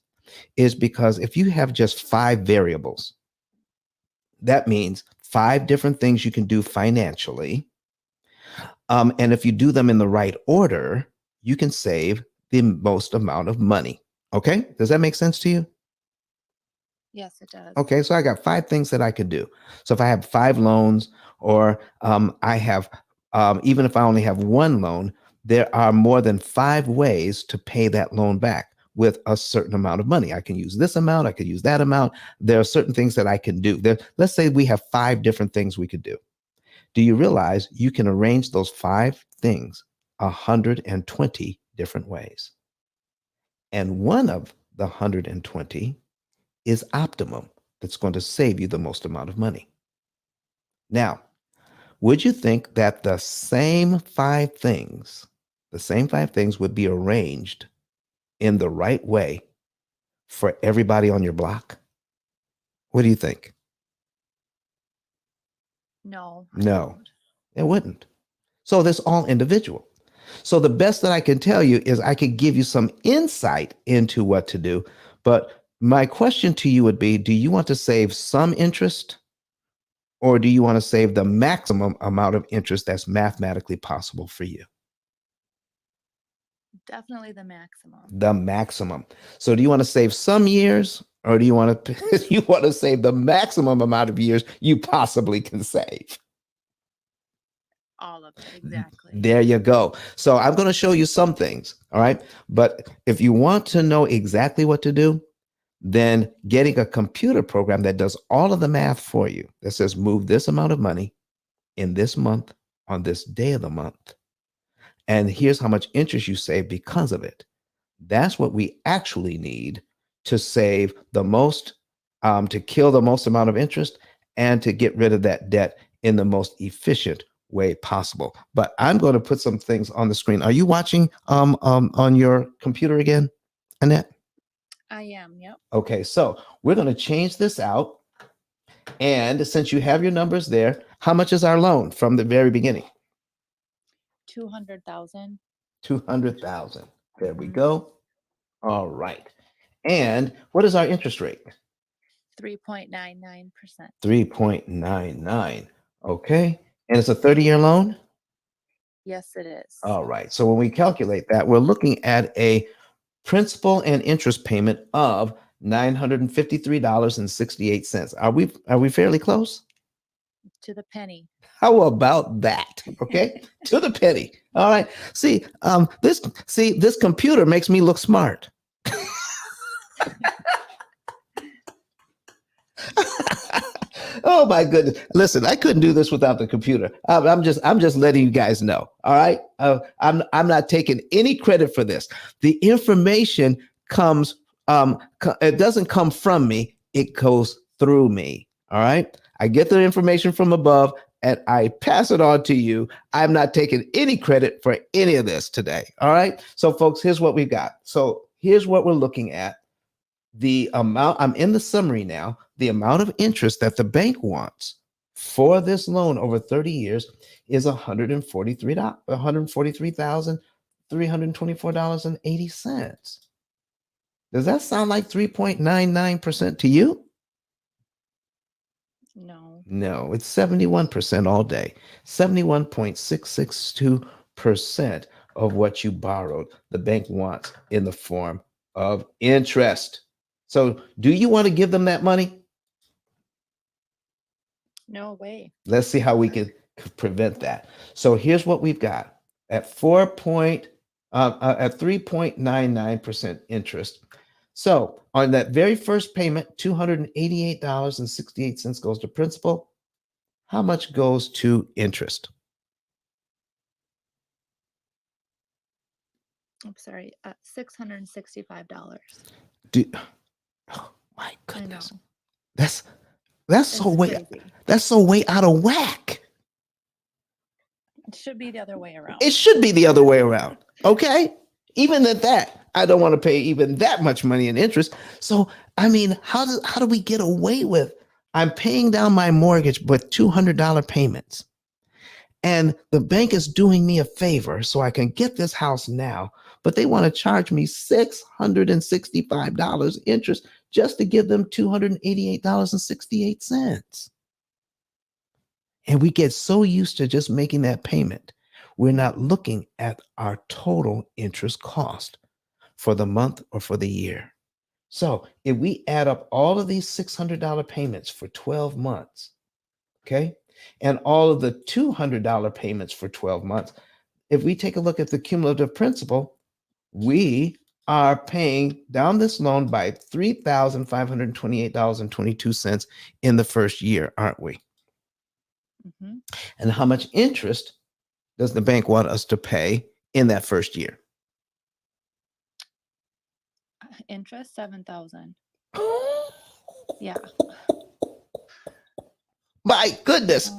is because if you have just 5 variables, that means 5 different things you can do financially. And if you do them in the right order, you can save the most amount of money. Okay. Does that make sense to you? Yes, it does. Okay, so I got 5 things that I could do. So if I have 5 loans, or I have, even if I only have 1 loan, there are more than 5 ways to pay that loan back with a certain amount of money. I can use this amount, I could use that amount. There are certain things that I can do. Let's say we have 5 different things we could do. Do you realize you can arrange those 5 things 120 different ways? And one of the 120 is optimum. That's going to save you the most amount of money. Now, would you think that the same 5 things would be arranged in the right way for everybody on your block? What do you think? No. No, it wouldn't. So this all individual. So the best that I can tell you is I could give you some insight into what to do. But my question to you would be, do you want to save some interest, or do you want to save the maximum amount of interest that's mathematically possible for you? Definitely the maximum. The maximum. So do you want to save some years, or do you want to save the maximum amount of years you possibly can save? All of it, exactly. There you go. So I'm going to show you some things. All right. But if you want to know exactly what to do, then getting a computer program that does all of the math for you, that says move this amount of money in this month on this day of the month. And here's how much interest you save because of it. That's what we actually need to save the most, to kill the most amount of interest and to get rid of that debt in the most efficient way possible. But I'm going to put some things on the screen. Are you watching on your computer again, Annette? I am, yep. Okay, so we're going to change this out. And since you have your numbers there, how much is our loan from the very beginning? 200,000. 200,000. There we Mhm. go. All right. And what is our interest rate? 3.99%. 3.99. Okay. And it's a 30-year loan? Yes, it is. All right. So when we calculate that, we're looking at a principal and interest payment of $953.68. Are we fairly close? To the penny. How about that? Okay. To the penny. All right. See, this computer makes me look smart. Oh my goodness! Listen, I couldn't do this without the computer. I'm just letting you guys know. All right, I'm not taking any credit for this. The information comes, it doesn't come from me. It goes through me. All right, I get the information from above and I pass it on to you. I'm not taking any credit for any of this today. All right, so folks, here's what we've got. So here's what we're looking at. The amount, I'm in the summary now, the amount of interest that the bank wants for this loan over 30 years is $143,324.80. Does that sound like 3.99% to you? No. No, it's 71% all day. 71.662% of what you borrowed, the bank wants in the form of interest. So do you want to give them that money? No way. Let's see how we can prevent that. So here's what we've got at 3.99% interest. So on that very first payment, $288.68 goes to principal. How much goes to interest? I'm sorry, $665. Oh my goodness. I know. That's It's so crazy. way out of whack. It should be the other way around. It should be the other way around. Okay. Even at that, I don't want to pay even that much money in interest. So, I mean, how do we get away with? I'm paying down my mortgage with $200 payments. And the bank is doing me a favor so I can get this house now, but they want to charge me $665 interest just to give them $288.68. And we get so used to just making that payment, we're not looking at our total interest cost for the month or for the year. So if we add up all of these $600 payments for 12 months, okay, and all of the $200 payments for 12 months, if we take a look at the cumulative principal, we are paying down this loan by $3,528.22 in the first year, aren't we? Mm-hmm. And how much interest does the bank want us to pay in that first year? Interest, 7,000. Yeah. My goodness.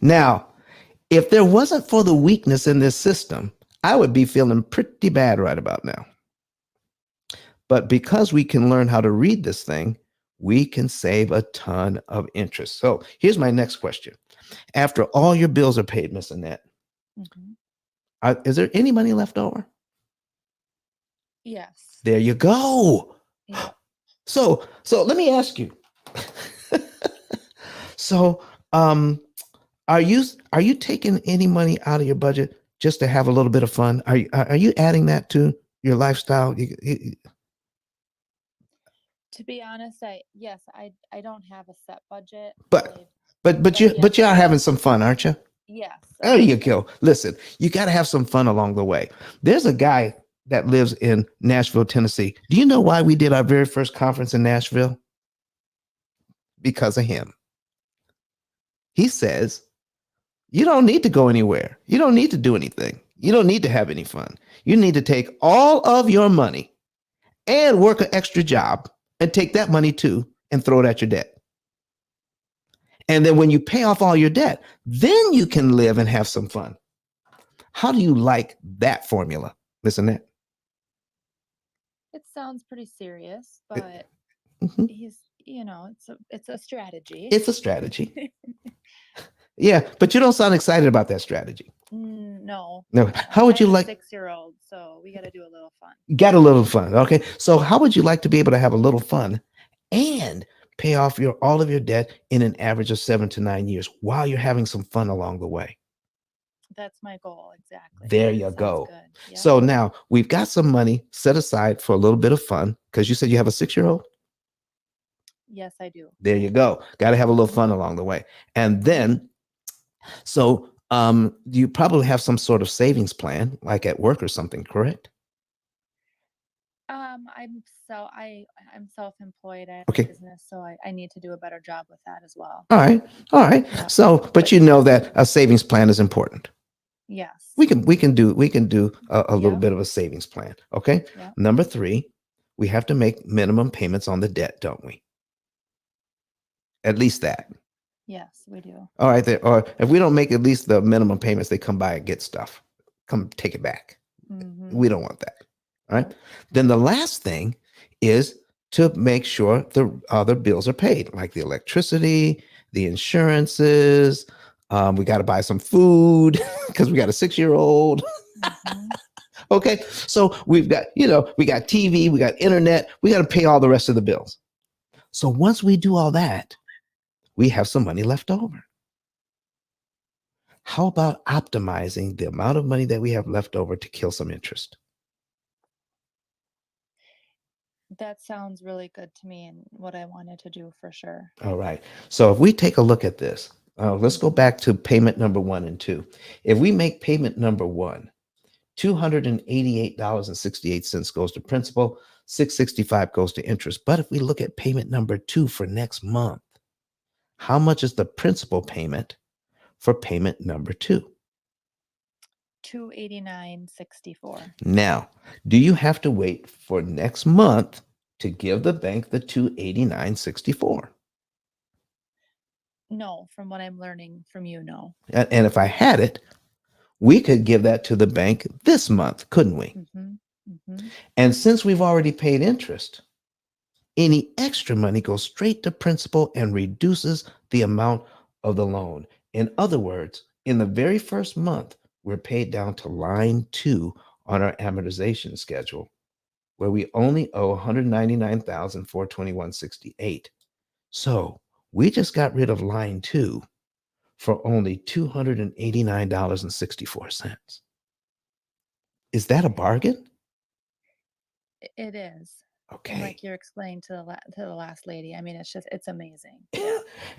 Now, if there wasn't for the weakness in this system, I would be feeling pretty bad right about now. But because we can learn how to read this thing, we can save a ton of interest. So here's my next question. After all your bills are paid, Miss Annette, is there any money left over? Yes. There you go. Yeah. So let me ask you. So, are you taking any money out of your budget just to have a little bit of fun? Are you adding that to your lifestyle? To be honest, I don't have a set budget. But yes, you are I having will. some fun, aren't you? Yes, There you go. Listen, you got to have some fun along the way. There's a guy that lives in Nashville, Tennessee. Do you know why we did our very first conference in Nashville? Because of him. He says, you don't need to go anywhere. You don't need to do anything. You don't need to have any fun. You need to take all of your money and work an extra job and take that money too and throw it at your debt. And then when you pay off all your debt, then you can live and have some fun. How do you like that formula? Listen to that. It sounds pretty serious, but he's, it's a strategy. It's a strategy. Yeah, but you don't sound excited about that strategy. No. No. How would you like? 6-year-old, so we got to do a little fun. Got a little fun. Okay. So how would you like to be able to have a little fun and pay off all of your debt in an average of 7 to 9 years while you're having some fun along the way? That's my goal. Exactly. There you go. Yep. So now we've got some money set aside for a little bit of fun, because you said you have a 6-year-old. Yes, I do. There you go. Got to have a little fun along the way. And then, so you probably have some sort of savings plan, like at work or something, correct? I'm self-employed. I have a business, so I need to do a better job with that as well. All right. Yeah. So, but you know that a savings plan is important. Yes. We can do a little bit of a savings plan. Okay. Yep. Number 3, we have to make minimum payments on the debt, don't we? At least that. Yes, we do. All right. Or if we don't make at least the minimum payments, they come by and get stuff. Come take it back. Mm-hmm. We don't want that. All right. Then the last thing is to make sure the other bills are paid, like the electricity, the insurances. We got to buy some food because we got a 6-year-old. Mm-hmm. Okay. So we've got, we got TV, we got internet, we got to pay all the rest of the bills. So once we do all that, we have some money left over. How about optimizing the amount of money that we have left over to kill some interest? That sounds really good to me and what I wanted to do for sure. All right. So if we take a look at this, let's go back to payment number 1 and 2. If we make payment number 1, $288.68 goes to principal, $665 goes to interest. But if we look at payment number 2 for next month, how much is the principal payment for payment number 2? $289.64. Now, do you have to wait for next month to give the bank the $289.64? No, from what I'm learning from you, no. And if I had it, we could give that to the bank this month, couldn't we? Mm-hmm. Mm-hmm. And since we've already paid interest, any extra money goes straight to principal and reduces the amount of the loan. In other words, in the very first month, we're paid down to line 2 on our amortization schedule, where we only owe $199,421.68. So we just got rid of line 2 for only $289.64. Is that a bargain? It is. Okay. And like you explained to the last lady, I mean, it's amazing.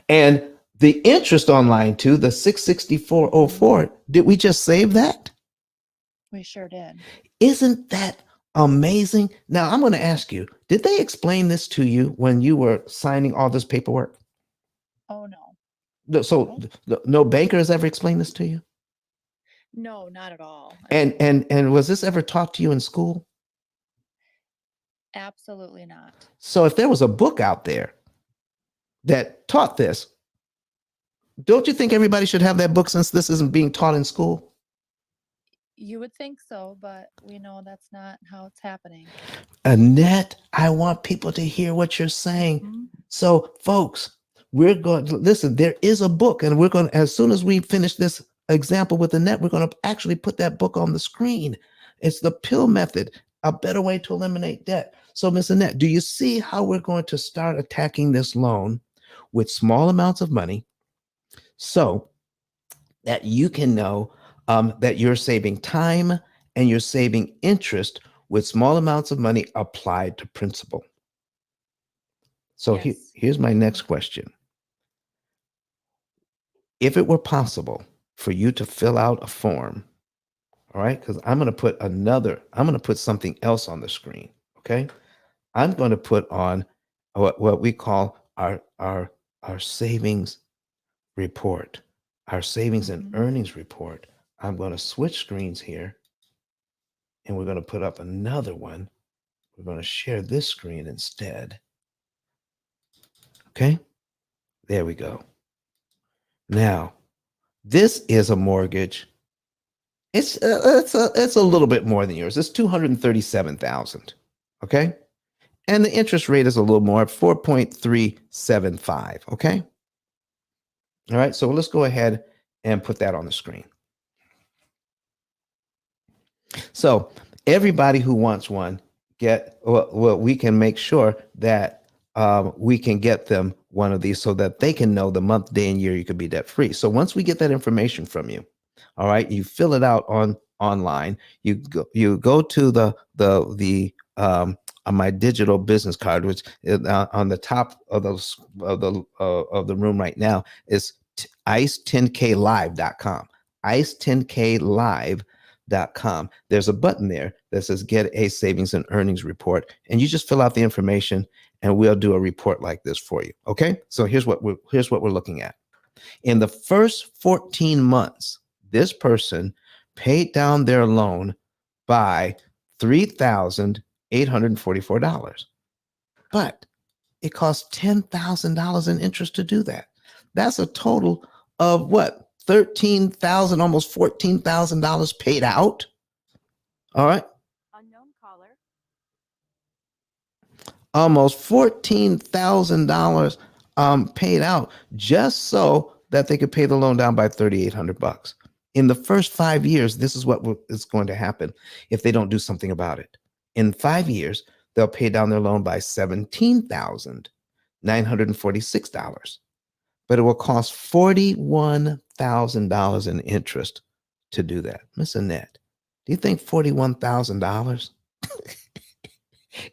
And the interest on line 2, the $664.04, did we just save that? We sure did. Isn't that amazing? Now I'm going to ask you, did they explain this to you when you were signing all this paperwork? Oh, no. So no banker has ever explained this to you? No, not at all. And was this ever taught to you in school? Absolutely not. So if there was a book out there that taught this, don't you think everybody should have that book since this isn't being taught in school? You would think so, but we know that's not how it's happening. Annette, I want people to hear what you're saying. Mm-hmm. So folks, we're going to listen. There is a book, and we're going to, as soon as we finish this example with Annette, we're going to actually put that book on the screen. It's the P.I.L.L method, a better way to eliminate debt. So Ms. Annette, do you see how we're going to start attacking this loan with small amounts of money so that you can know that you're saving time and you're saving interest with small amounts of money applied to principal? So here's my next question. If it were possible for you to fill out a form. All right, because I'm going to put something else on the screen. Okay, I'm going to put on what we call our savings report, our savings and earnings report. I'm going to switch screens here, and we're going to put up another one. We're going to share this screen instead. Okay, there we go. Now, this is a mortgage. It's a little bit more than yours. It's $237,000. Okay, and the interest rate is a little more, 4.375. Okay. All right. So let's go ahead and put that on the screen. So everybody who wants one, we can make sure that we can get them one of these so that they can know the month, day, and year you could be debt free. So once we get that information from you, all right, you fill it out online. You go to the on my digital business card, which is on the top of the room right now, is ice10klive.com. ice10klive.com. There's a button there that says get a savings and earnings report, and you just fill out the information and we'll do a report like this for you. Okay, so here's what we're looking at. In the first 14 months, this person paid down their loan by $3,844, but it costs $10,000 in interest to do that. That's a total of what? $13,000, almost $14,000 paid out. All right. Unknown caller. Almost $14,000 paid out just so that they could pay the loan down by $3,800. In the first 5 years, this is what is going to happen if they don't do something about it. In 5 years, they'll pay down their loan by $17,946, but it will cost $41,000 in interest to do that. Miss Annette, do you think $41,000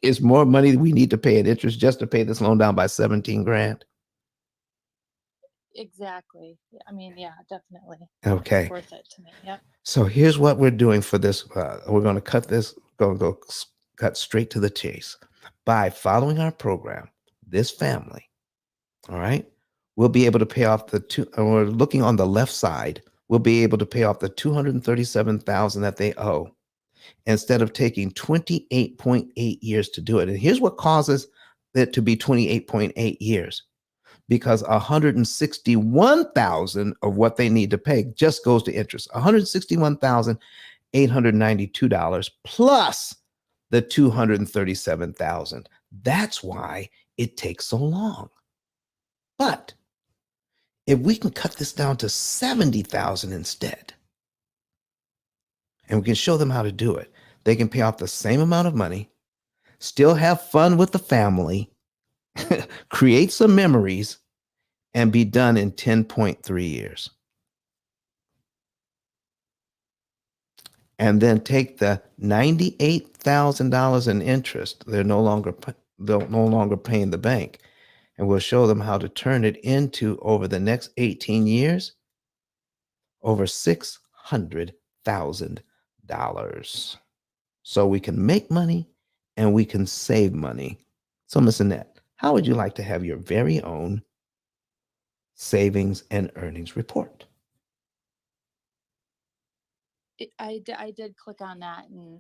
is more money we need to pay in interest just to pay this loan down by 17 grand? Exactly. I mean, yeah, definitely. Okay. It's worth it to me. Yep. So here's what we're doing for this. We're going to cut this, cut straight to the chase. By following our program, this family, all right, we'll be able to pay off we're looking on the left side, we'll be able to pay off the $237,000 that they owe instead of taking 28.8 years to do it. And here's what causes it to be 28.8 years. Because 161,000 of what they need to pay just goes to interest. $161,892 plus the $237,000. That's why it takes so long. But if we can cut this down to 70,000 instead, and we can show them how to do it, they can pay off the same amount of money, still have fun with the family, create some memories, and be done in 10.3 years. And then take the $98,000 in interest they're no longer paying the bank, and we'll show them how to turn it into, over the next 18 years, over $600,000. So we can make money and we can save money. So Miss Annette, how would you like to have your very own savings and earnings report? I did click on that, and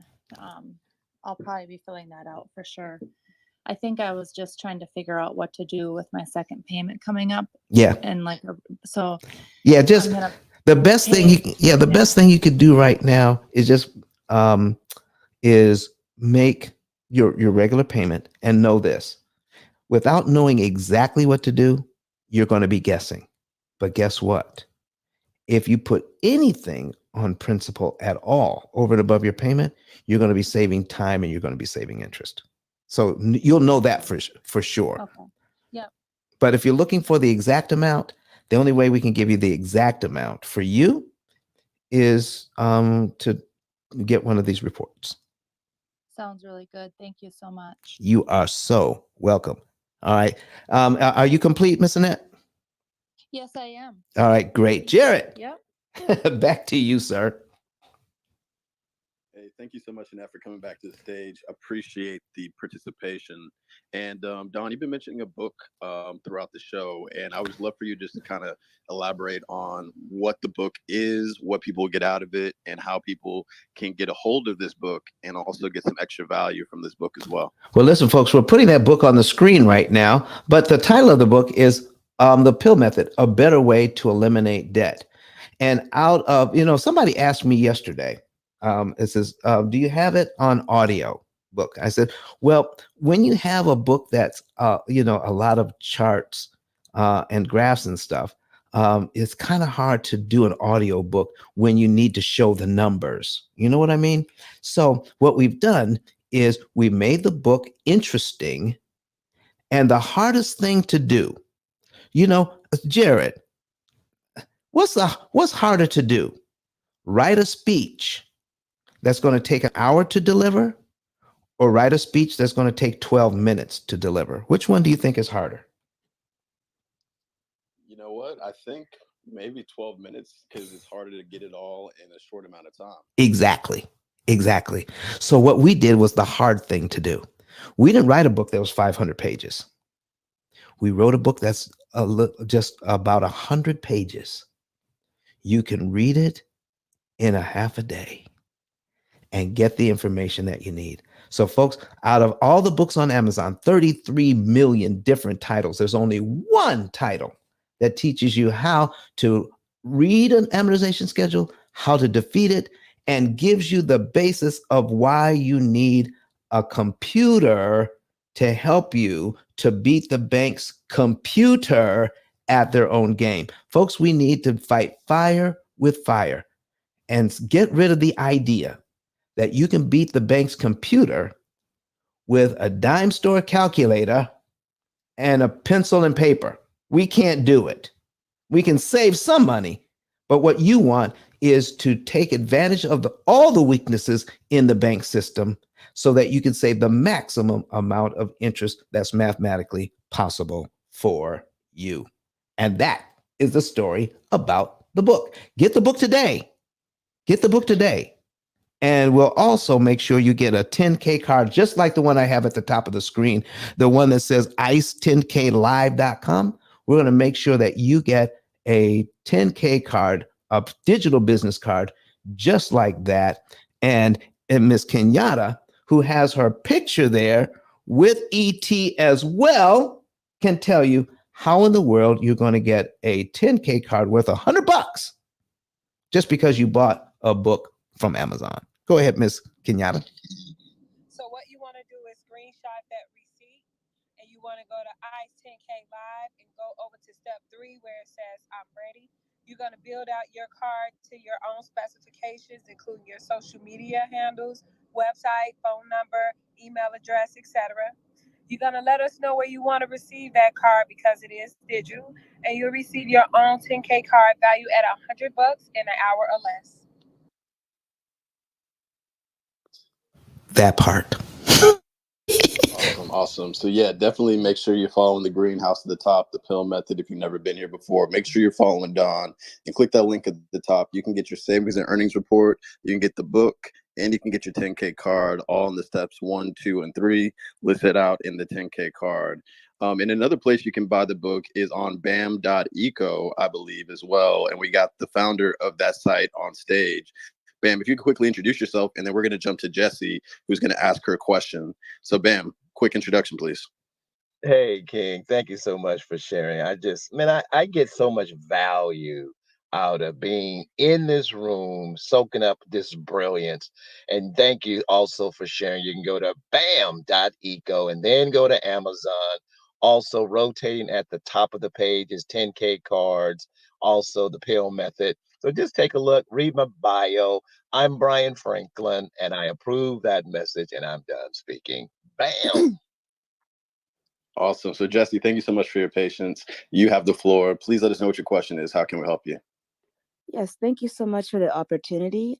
I'll probably be filling that out for sure. I think I was just trying to figure out what to do with my second payment coming up. Yeah. And so. Yeah, just the best thing you could do right now is just make your regular payment, and know this. Without knowing exactly what to do, you're going to be guessing. But guess what? If you put anything on principal at all over and above your payment, you're going to be saving time and you're going to be saving interest. So you'll know that for sure. Okay. Yep. But if you're looking for the exact amount, the only way we can give you the exact amount for you is to get one of these reports. Sounds really good. Thank you so much. You are so welcome. All right. Are you complete, Miss Annette? Yes, I am. All right, great. Jared. Yep. Back to you, sir. Hey, thank you so much, Annette, for coming back to the stage. Appreciate the participation. And Don, you've been mentioning a book throughout the show, and I would just love for you just to kind of elaborate on what the book is, what people get out of it, and how people can get a hold of this book and also get some extra value from this book as well. Well, listen, folks, we're putting that book on the screen right now, but the title of the book is The Pill Method, A Better Way to Eliminate Debt. And out of, somebody asked me yesterday, it says, do you have it on audio book? I said, well, when you have a book that's, a lot of charts and graphs and stuff, it's kind of hard to do an audio book when you need to show the numbers. You know what I mean? So what we've done is we made the book interesting. And the hardest thing to do, Jared, what's harder to do? Write a speech that's going to take an hour to deliver, or write a speech that's going to take 12 minutes to deliver? Which one do you think is harder? You know what? I think maybe 12 minutes because it's harder to get it all in a short amount of time. Exactly. So what we did was the hard thing to do. We didn't write a book that was 500 pages. We wrote a book that's just about 100 pages. You can read it in a half a day and get the information that you need. So folks, out of all the books on Amazon, 33 million different titles, there's only one title that teaches you how to read an amortization schedule, how to defeat it, and gives you the basis of why you need a computer to help you to beat the bank's computer at their own game. Folks, we need to fight fire with fire and get rid of the idea that you can beat the bank's computer with a dime store calculator and a pencil and paper. We can't do it. We can save some money, but what you want is to take advantage of all the weaknesses in the bank system so that you can save the maximum amount of interest that's mathematically possible for you. And that is the story about the book. Get the book today. And we'll also make sure you get a 10K card, just like the one I have at the top of the screen, the one that says ice10klive.com. We're going to make sure that you get a 10K card, a digital business card, just like that. And Miss Kenyatta, who has her picture there with ET as well, can tell you how in the world you're going to get a 10K card worth $100 just because you bought a book from Amazon. Go ahead, Miss Kenyatta. So what you want to do is screenshot that receipt, and you want to go to ICE 10K Live and go over to step 3 where it says I'm ready. You're going to build out your card to your own specifications, including your social media handles, website, phone number, email address, etc. You're going to let us know where you want to receive that card because it is digital, and you'll receive your own 10K card value at $100 in an hour or less. That part. Awesome. So yeah, definitely make sure you're following the greenhouse at the top, the P.I.L.L method. If you've never been here before, make sure you're following Don and click that link at the top. You can get your savings and earnings report. You can get the book, and you can get your 10K card, all in the steps 1, 2, and 3 listed out in the 10K card. And another place you can buy the book is on bam.eco, I believe, as well. And we got the founder of that site on stage. Bam, if you could quickly introduce yourself, and then we're going to jump to Jessie, who's going to ask her a question. So Bam, quick introduction, please. Hey, King, thank you so much for sharing. I get so much value out of being in this room, soaking up this brilliance. And thank you also for sharing. You can go to bam.eco and then go to Amazon. Also, rotating at the top of the page is 10K cards, also the P.I.L.L method. So just take a look, read my bio. I'm Brian Franklin, and I approve that message, and I'm done speaking. Bam. Awesome. So Jessie, thank you so much for your patience. You have the floor. Please let us know what your question is. How can we help you? Yes, thank you so much for the opportunity.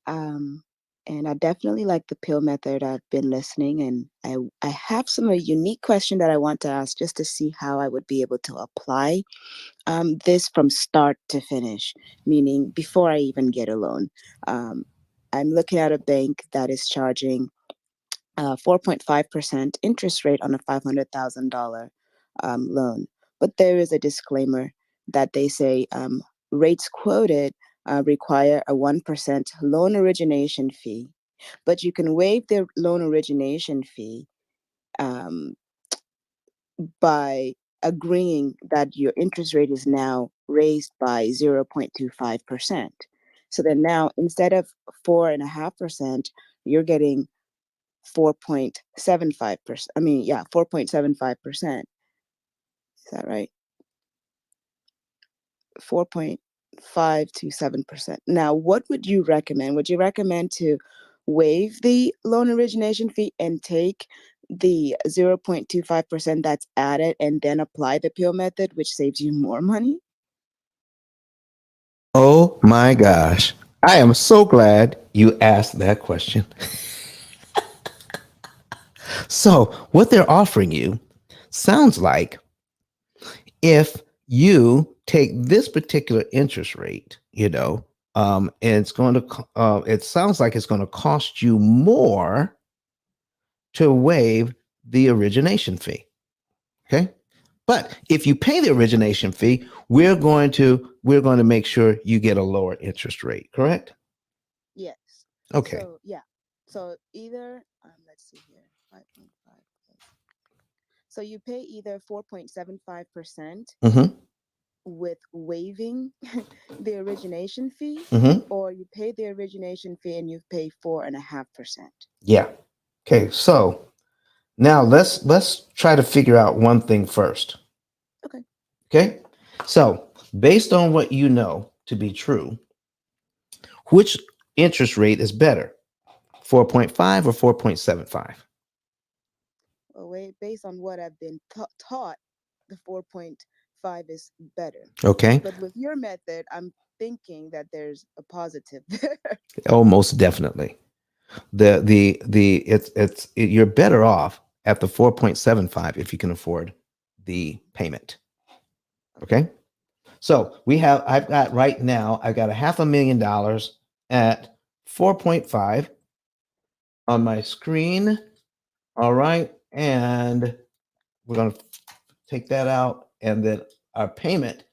And I definitely like the P.I.L.L method. I've been listening, and I have some a unique question that I want to ask just to see how I would be able to apply this from start to finish, meaning before I even get a loan. Um, I'm looking at a bank that is charging 4.5% interest rate on a $500,000 loan. But there is a disclaimer that they say rates quoted require a 1% loan origination fee, but you can waive the loan origination fee um, by agreeing that your interest rate is now raised by 0.25%. So then now instead of 4.5%, you're getting 4.75%. I mean, yeah, 4.75%. Is that right? 4.5 to 7%. Now, what would you recommend? Would you recommend to waive the loan origination fee and take the 0.25% that's added and then apply the P.I.L.L method, which saves you more money? Oh my gosh. I am so glad you asked that question. So, what they're offering you sounds like if you take this particular interest rate, and it sounds like it's going to cost you more to waive the origination fee. Okay. But if you pay the origination fee, we're going to make sure you get a lower interest rate, correct? Yes. Okay. So, yeah. So either, let's see here, 5.5. So you pay either 4.75% Mm-hmm. with waiving the origination fee, Mm-hmm. or you pay the origination fee and you pay 4.5%. Yeah. Okay. So now let's try to figure out one thing first. Okay. Okay. So based on what you know to be true, which interest rate is better? 4.5 or 4.75? Well, based on what I've been taught, the 4.5 is better. Okay. But with your method, I'm thinking that there's a positive there. Oh, most definitely. You're better off at the 4.75 if you can afford the payment. Okay. So I've got right now, I've got $500,000 at 4.5 on my screen. All right. And we're going to take that out. And then our payment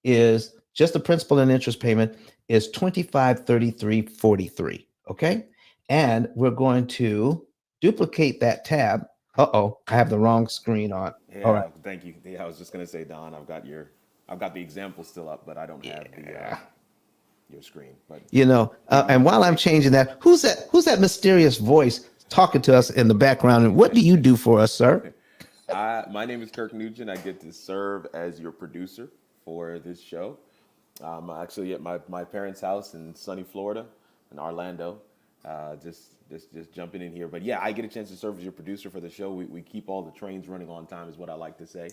is just the principal and interest payment is 2533.43. Okay. And we're going to duplicate that tab. Uh-oh, I have the wrong screen on. All right. Yeah, thank you. Yeah, I was just gonna say, Don, I've got the example still up, but I don't have Yeah. your screen. But give me And while I'm take changing that, who's that mysterious voice talking to us in the background? And what do you do for us, sir? my name is Kirk Nugent. I get to serve as your producer for this show. I'm actually at my parents' house in sunny Florida, in Orlando. Just jumping in here, but yeah, I get a chance to serve as your producer for the show. We keep all the trains running on time, is what I like to say.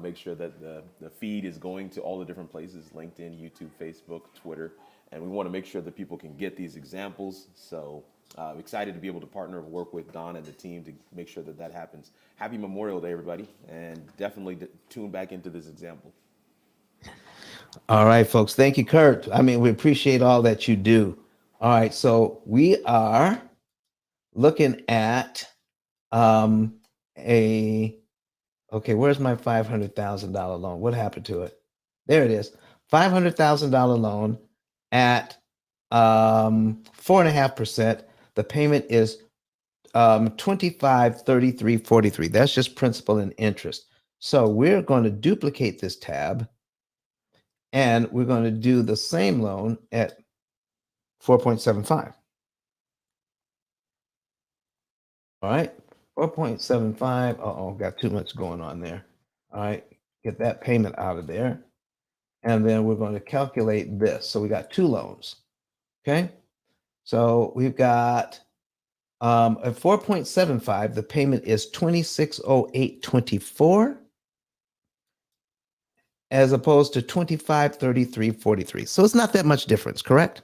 Make sure that the feed is going to all the different places: LinkedIn, YouTube, Facebook, Twitter, and we want to make sure that people can get these examples. So excited to be able to partner and work with Don and the team to make sure that that happens. Happy Memorial Day, everybody, and definitely tune back into this example. All right, folks. Thank you, Kurt. I mean, we appreciate all that you do. All right, so we are looking at um a okay, where's my $500,000 loan? What happened to it? There it is. $500,000 loan at 4.5%. The payment is 2533.43. That's just principal and interest. So we're going to duplicate this tab and we're going to do the same loan at 4.75. All right. 4.75. Uh-oh, got too much going on there. All right. Get that payment out of there. And then we're going to calculate this. So we got two loans. Okay. So we've got at 4.75, the payment is 2608.24 as opposed to 2533.43. So it's not that much difference, correct?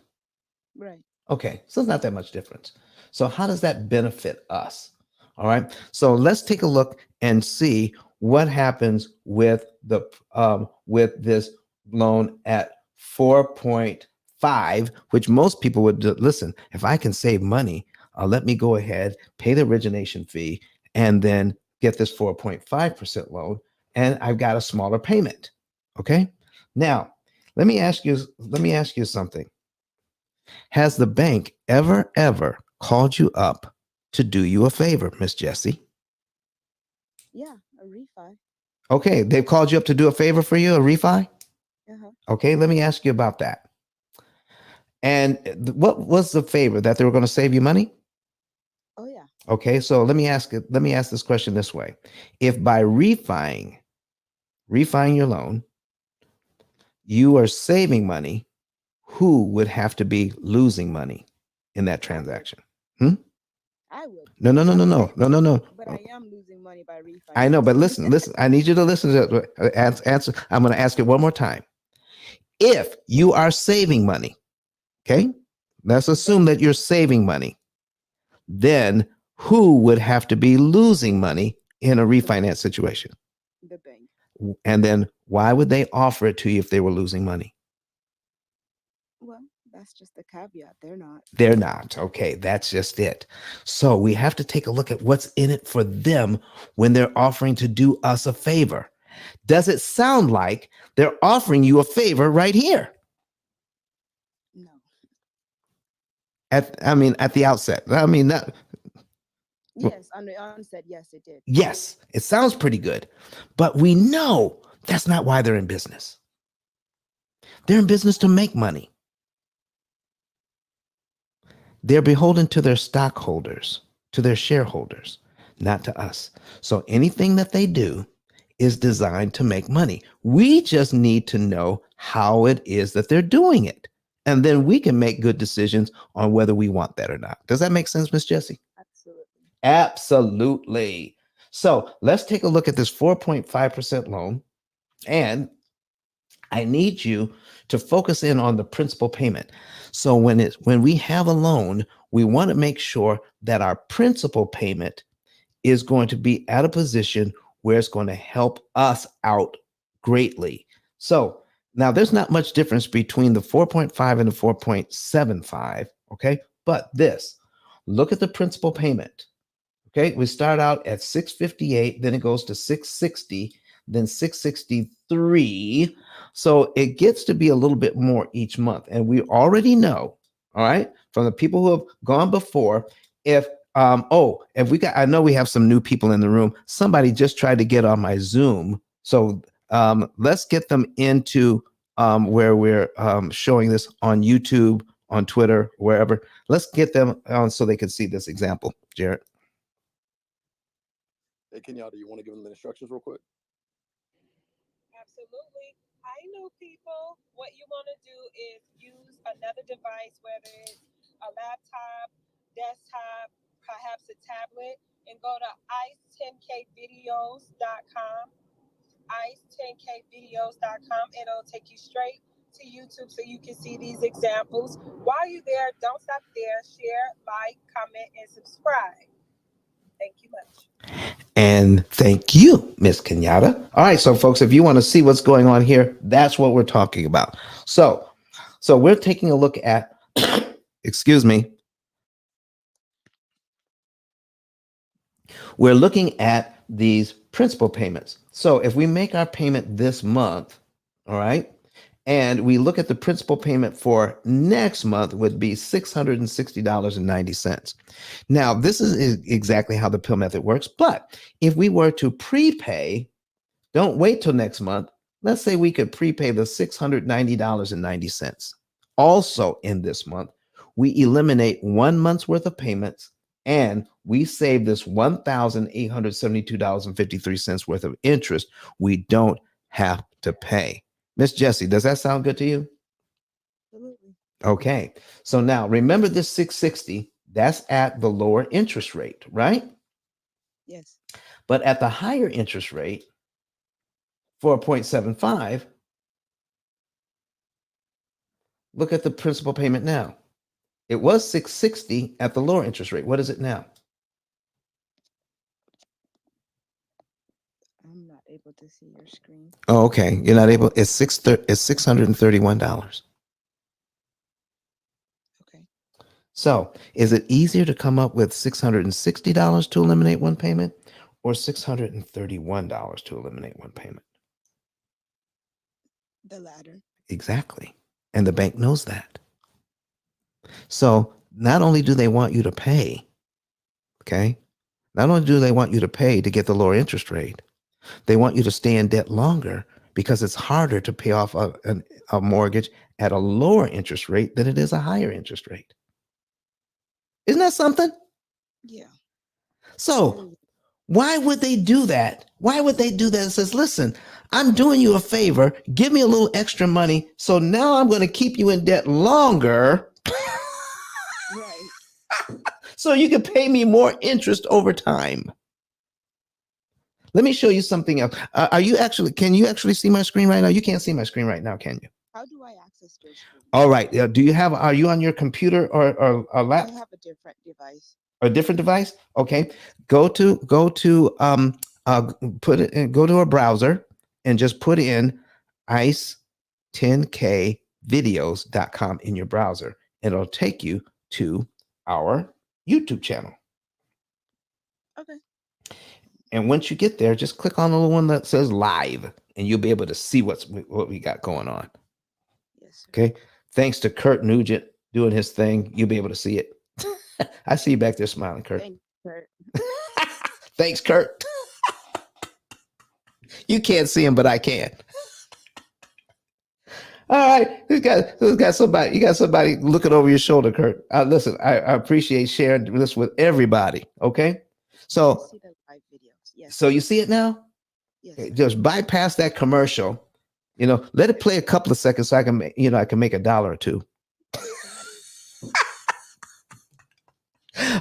Right. Okay, so it's not that much difference. So how does that benefit us? All right. So let's take a look and see what happens with this loan at 4.5, which most people would listen. If I can save money, let me go ahead, pay the origination fee, and then get this 4.5% loan, and I've got a smaller payment. Okay. Now, let me ask you something. Has the bank ever called you up to do you a favor, Miss Jessie? Yeah, a refi. Okay, they've called you up to do a favor for you, a refi? Uh-huh. Okay, let me ask you about that. And what was the favor? That they were going to save you money? Oh yeah. Okay, so let me ask this question this way. If by refining your loan, you are saving money, who would have to be losing money in that transaction? Hmm? I would. No, no, no, no, no, no, no, no. But I am losing money by refinancing. I know, but listen. I need you to listen to answer. I'm going to ask it one more time. If you are saving money, okay, let's assume that you're saving money, then who would have to be losing money in a refinance situation? The bank. And then why would they offer it to you if they were losing money? Well, that's just the caveat. They're not. They're not. Okay, that's just it. So we have to take a look at what's in it for them when they're offering to do us a favor. Does it sound like they're offering you a favor right here? No. At the outset. Yes, on the onset, yes, it did. Yes, it sounds pretty good. But we know that's not why they're in business. They're in business to make money. They're beholden to their stockholders, to their shareholders, not to us. So anything that they do is designed to make money. We just need to know how it is that they're doing it. And then we can make good decisions on whether we want that or not. Does that make sense, Miss Jessie? Absolutely. Absolutely. So let's take a look at this 4.5% loan. And I need you to focus in on the principal payment. So when we have a loan, we want to make sure that our principal payment is going to be at a position where it's going to help us out greatly. So now there's not much difference between the 4.5 and the 4.75, okay? But look at the principal payment. Okay, we start out at 658, then it goes to 660, then 663. So it gets to be a little bit more each month. And we already know, all right, from the people who have gone before, if I know we have some new people in the room. Somebody just tried to get on my Zoom. So let's get them into where we're showing this on YouTube, on Twitter, wherever. Let's get them on so they can see this example, Jared. Hey, Kenyatta, you want to give them the instructions real quick? Absolutely. Hi, new people. What you want to do is use another device, whether it's a laptop, desktop, perhaps a tablet, and go to ice10kvideos.com. ice10kvideos.com. It'll take you straight to YouTube so you can see these examples. While you're there, don't stop there. Share, like, comment, and subscribe. Thank you much. And thank you, Miss Kenyatta. All right, so folks, if you want to see what's going on here, that's what we're talking about. So we're taking a look at, excuse me, we're looking at these principal payments. So if we make our payment this month, all right, and we look at the principal payment for next month would be $660.90. Now, this is exactly how the P.I.L.L method works. But if we were to prepay, don't wait till next month. Let's say we could prepay the $690.90. Also in this month, we eliminate 1 month's worth of payments and we save this $1,872.53 worth of interest we don't have to pay. Miss Jessie, does that sound good to you? Absolutely. Okay. So now remember this 660, that's at the lower interest rate, right? Yes. But at the higher interest rate, 4.75, look at the principal payment now. It was 660 at the lower interest rate. What is it now? I'm not able to see your screen. Oh, okay. You're not able. It's $631. Okay. So, is it easier to come up with $660 to eliminate one payment, or $631 to eliminate one payment? The latter. Exactly. And the bank knows that. So, not only do they want you to pay, okay? Not only do they want you to pay to get the lower interest rate, they want you to stay in debt longer because it's harder to pay off a mortgage at a lower interest rate than it is a higher interest rate. Isn't that something? Yeah. So why would they do that? Why would they do that? It says, listen, I'm doing you a favor. Give me a little extra money. So now I'm going to keep you in debt longer. Right. So you can pay me more interest over time. Let me show you something else. Can you actually see my screen right now? You can't see my screen right now, can you? How do I access your screen? All right. Are you on your computer or a laptop? I have a different device. A different device? Okay. Go to put it in, go to a browser and just put in ice10kvideos.com in your browser. And it'll take you to our YouTube channel. Okay. And once you get there, just click on the one that says live and you'll be able to see what we got going on. Yes, sir. Okay. Thanks to Kurt Nugent doing his thing, you'll be able to see it. I see you back there smiling, Kurt. Thanks, Kurt. Thanks, Kurt. You can't see him, but I can. All right. Who's got somebody? You got somebody looking over your shoulder, Kurt. Listen, I appreciate sharing this with everybody. Okay. So, I see the live videos. Yes. so you see it now? Yes. Okay, just bypass that commercial. Let it play a couple of seconds so I can make $1 or $2.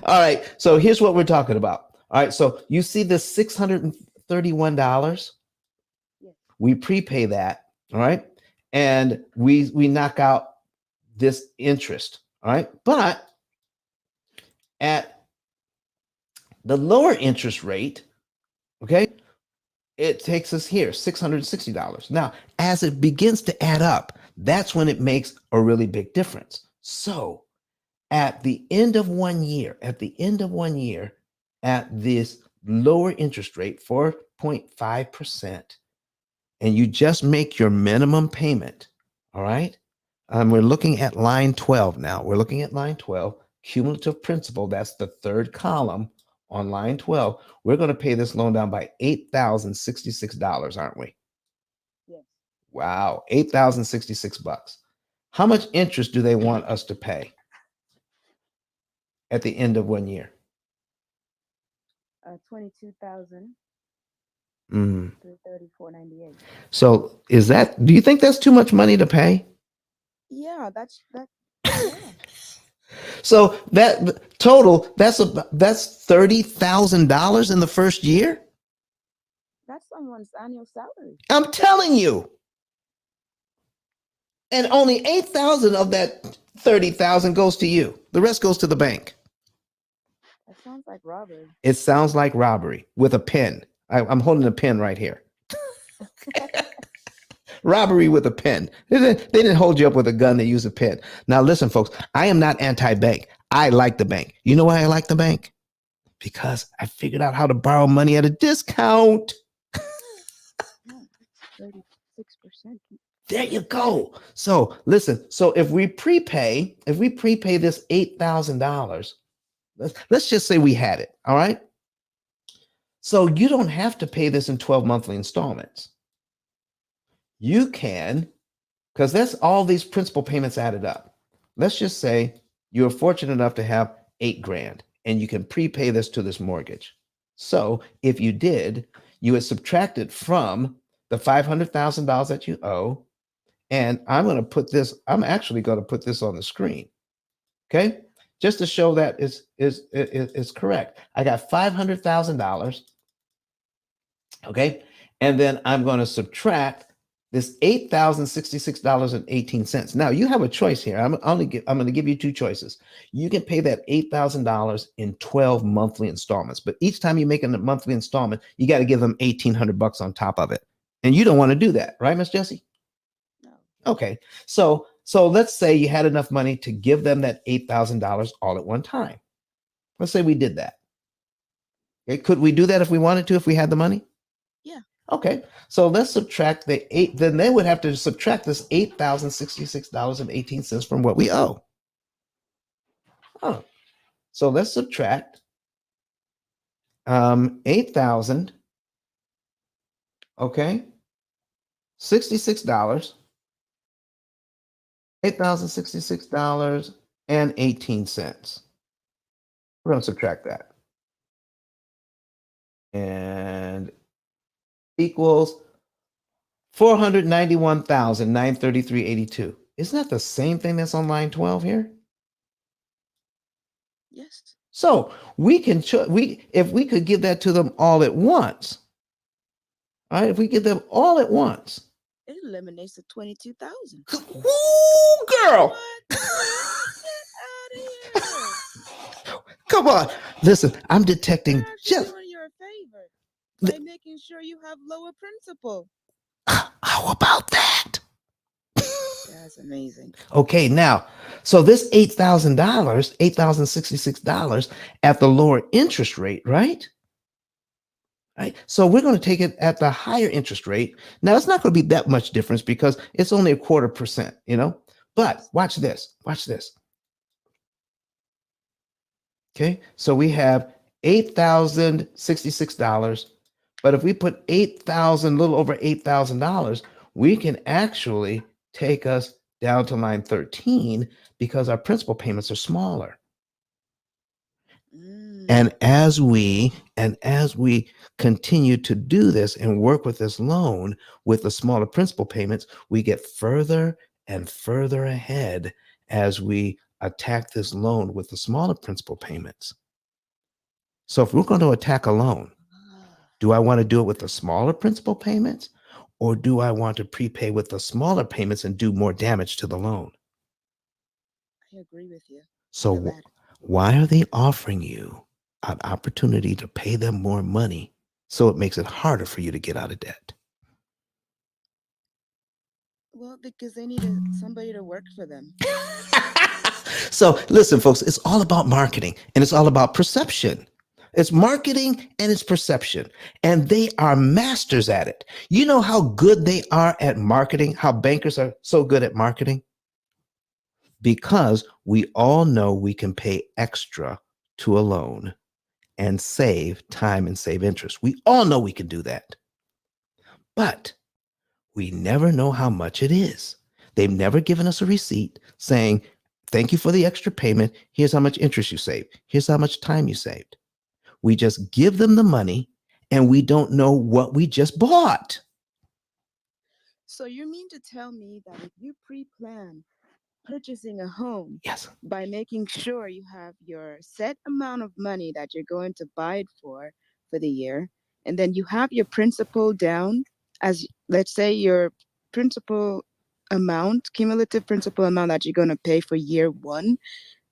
All right. So here's what we're talking about. All right. So you see this $631. Yes. We prepay that. All right. And we knock out this interest. All right. But at the lower interest rate, okay, it takes us here, $660. Now, as it begins to add up, that's when it makes a really big difference. So at the end of 1 year, at this lower interest rate, 4.5%, and you just make your minimum payment, all right? We're looking at line 12 now. We're looking at line 12, cumulative principal. That's the third column on line 12. We're going to pay this loan down by $8,066, aren't we? Yes. Wow, $8,066. How much interest do they want us to pay at the end of 1 year? 22,000. Mm. 334.98. So do you think that's too much money to pay? Yeah, yeah. So that total, that's $30,000 in the first year. That's someone's annual salary. I'm telling you. And only 8,000 of that 30,000 goes to you. The rest goes to the bank. That sounds like robbery. It sounds like robbery with a pen. I'm holding a pen right here. Robbery with a pen. They didn't hold you up with a gun. They use a pen. Now, listen, folks, I am not anti-bank. I like the bank. You know why I like the bank? Because I figured out how to borrow money at a discount. 36%. There you go. So listen, so if we prepay this $8,000, let's just say we had it. All right. So you don't have to pay this in 12 monthly installments. You can, because that's all these principal payments added up. Let's just say you're fortunate enough to have $8,000 and you can prepay this to this mortgage. So if you did, you would subtract it from the $500,000 that you owe. And I'm actually going to put this on the screen. Okay. Just to show that is correct. I got $500,000. Okay. And then I'm going to subtract this $8,066.18. Now you have a choice here. I'm going to give you two choices. You can pay that $8,000 in 12 monthly installments, but each time you make a monthly installment, you got to give them $1,800 on top of it. And you don't want to do that, right, Miss Jessie? No. Okay. So let's say you had enough money to give them that $8,000 all at one time. Let's say we did that. Okay. Could we do that if we wanted to, if we had the money? Yeah. Okay, so let's subtract the eight. Then they would have to subtract this $8,066.18 from what we owe. Oh, so let's subtract 8,000. Okay, $66. $8,066.18. We're going to subtract that, and equals $491,933.82. Isn't that the same thing that's on line 12 here? Yes. So we can if we could give that to them all at once, all right? If we give them all at once, it eliminates the 22,000. Woo, girl! What? Get out of here! Come on, listen. I'm detecting They're actually just doing you a favor by making sure you have lower principal. how about that? That's amazing. Okay, now, so this $8,66 at the lower interest rate, right? Right. So we're going to take it at the higher interest rate. Now it's not going to be that much difference because it's only 0.25%, you know. But watch this. Watch this. Okay, so we have $8,066, but if we put 8,000, a little over $8,000, we can actually take us down to line 13 because our principal payments are smaller. And as we continue to do this and work with this loan with the smaller principal payments, we get further and further ahead as we attack this loan with the smaller principal payments. So if we're going to attack a loan, do I want to do it with the smaller principal payments, or do I want to prepay with the smaller payments and do more damage to the loan? I agree with you. So why are they offering you an opportunity to pay them more money so it makes it harder for you to get out of debt? Well, because they need somebody to work for them. So listen, folks, it's all about marketing and it's all about perception. It's marketing and it's perception, and they are masters at it. You know how good they are at marketing, how bankers are so good at marketing? Because we all know we can pay extra to a loan and save time and save interest. We all know we can do that. But we never know how much it is. They've never given us a receipt saying, thank you for the extra payment. Here's how much interest you saved. Here's how much time you saved. We just give them the money and we don't know what we just bought. So you mean to tell me that if you pre-plan purchasing a home, yes, by making sure you have your set amount of money that you're going to buy it for the year, and then you have your principal down as, let's say, your principal amount, cumulative principal amount that you're going to pay for year one,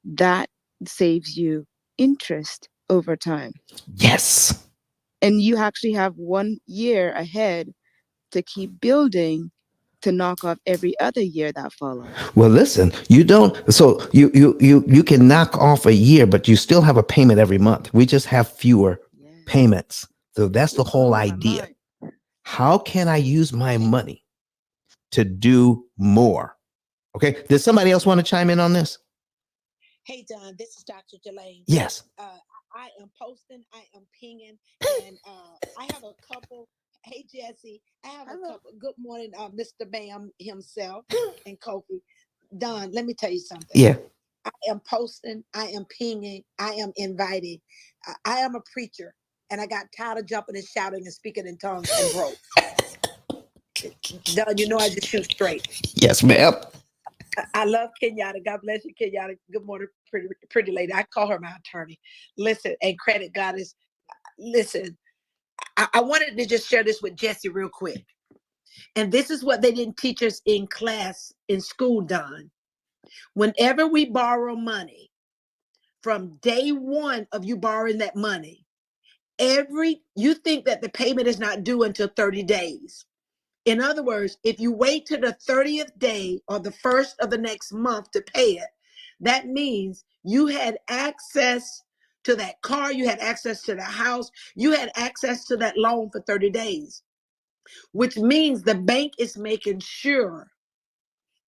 that saves you interest over time. Yes. And you actually have 1 year ahead to keep building to knock off every other year that follows. Well, listen, you don't. So you can knock off a year, but you still have a payment every month. We just have fewer payments. So that's the whole idea. How can I use my money to do more? Okay. Does somebody else want to chime in on this? Hey, Don, this is Dr. Delane. Yes. I am posting, I am pinging, and I have a couple. Hey, Jesse, I have a couple. Good morning, Mr. Bam himself and Kofi. Don, let me tell you something. Yeah. I am posting, I am pinging, I am inviting. I am a preacher, and I got tired of jumping and shouting and speaking in tongues and broke. Don, you know I just shoot straight. Yes, ma'am. I love Kenyatta. God bless you, Kenyatta. Good morning, pretty lady. I call her my attorney. Listen, and credit God is. Listen, I wanted to just share this with Jesse real quick. And this is what they didn't teach us in class, in school, Don. Whenever we borrow money, from day one of you borrowing that money, you think that the payment is not due until 30 days. In other words, if you wait to the 30th day or the first of the next month to pay it, that means you had access to that car, you had access to the house, you had access to that loan for 30 days, which means the bank is making sure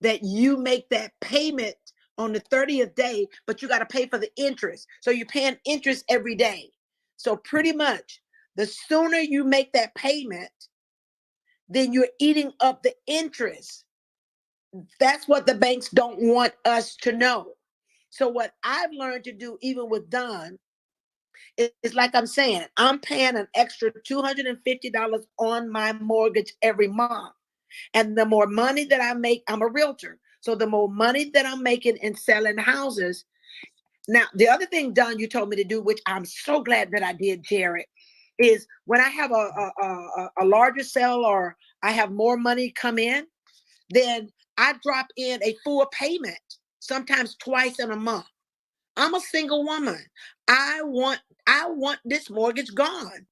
that you make that payment on the 30th day, but you got to pay for the interest. So you're paying interest every day. So pretty much the sooner you make that payment, then you're eating up the interest. That's what the banks don't want us to know. So what I've learned to do, even with Don, is like I'm saying, I'm paying an extra $250 on my mortgage every month. And the more money that I make, I'm a realtor. So the more money that I'm making in selling houses. Now, the other thing, Don, you told me to do, which I'm so glad that I did, Jared, is when I have a larger sale or I have more money come in, then I drop in a full payment, sometimes twice in a month. I'm a single woman. I want this mortgage gone.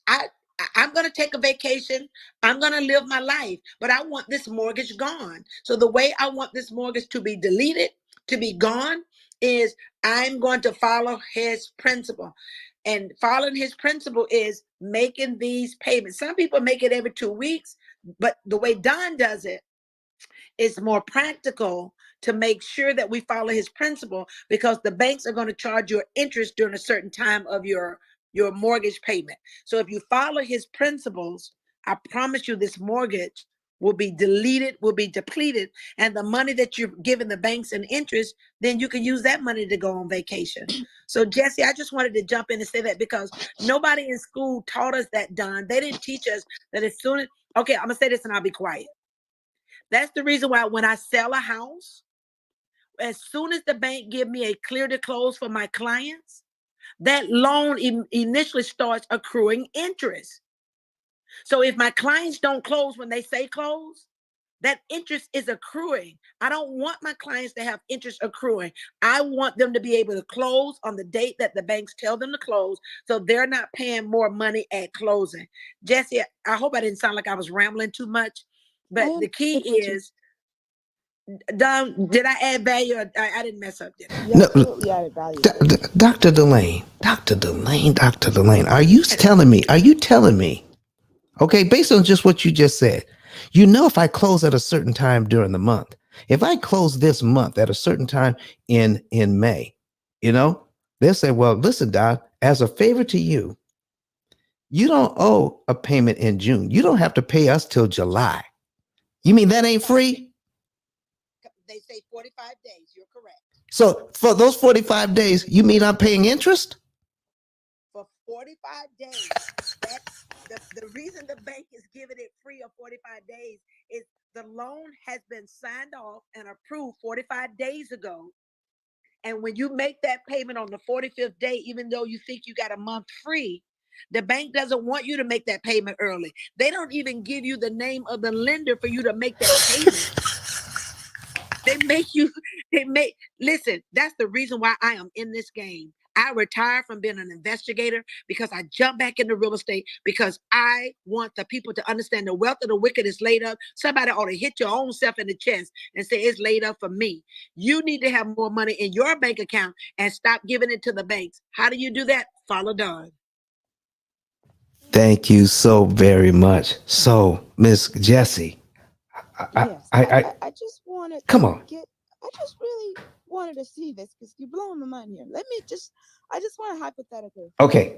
I I'm going to take a vacation. I'm going to live my life, but I want this mortgage gone. So the way I want this mortgage to be deleted, to be gone, is I'm going to follow his principle. And following his principle is making these payments. Some people make it every 2 weeks, but the way Don does it is more practical to make sure that we follow his principle, because the banks are going to charge your interest during a certain time of your mortgage payment. So if you follow his principles, I promise you this mortgage will be deleted, will be depleted, and the money that you're giving the banks in interest, then you can use that money to go on vacation. So Jesse, I just wanted to jump in and say that, because nobody in school taught us that, Don. They didn't teach us that as soon as, okay, I'm gonna say this and I'll be quiet. That's the reason why when I sell a house, as soon as the bank give me a clear to close for my clients, that loan initially starts accruing interest. So if my clients don't close when they say close, that interest is accruing. I don't want my clients to have interest accruing. I want them to be able to close on the date that the banks tell them to close, so they're not paying more money at closing. Jesse, I hope I didn't sound like I was rambling too much, but the key is, Don, did I add value? Or I didn't mess up, did I? You absolutely added value. Dr. Delane, are you telling me, okay, based on just what you just said, if I close at a certain time during the month, if I close this month at a certain time in May, they'll say, well, listen, Doc, as a favor to you, you don't owe a payment in June. You don't have to pay us till July. You mean that ain't free? They say 45 days. You're correct. So for those 45 days, you mean I'm paying interest? For 45 days. That's the reason the bank is giving it free of 45 days is the loan has been signed off and approved 45 days ago. And when you make that payment on the 45th day, even though you think you got a month free, the bank doesn't want you to make that payment early. They don't even give you the name of the lender for you to make that payment. Listen, that's the reason why I am in this game. I retired from being an investigator because I jumped back into real estate, because I want the people to understand the wealth of the wicked is laid up. Somebody ought to hit your own self in the chest and say, it's laid up for me. You need to have more money in your bank account and stop giving it to the banks. How do you do that? Follow Don. Thank you so very much. So, Miss Jessie, I just wanted come on. I just really wanted to see this because you're blowing my mind here. I just want to hypothetically. Okay.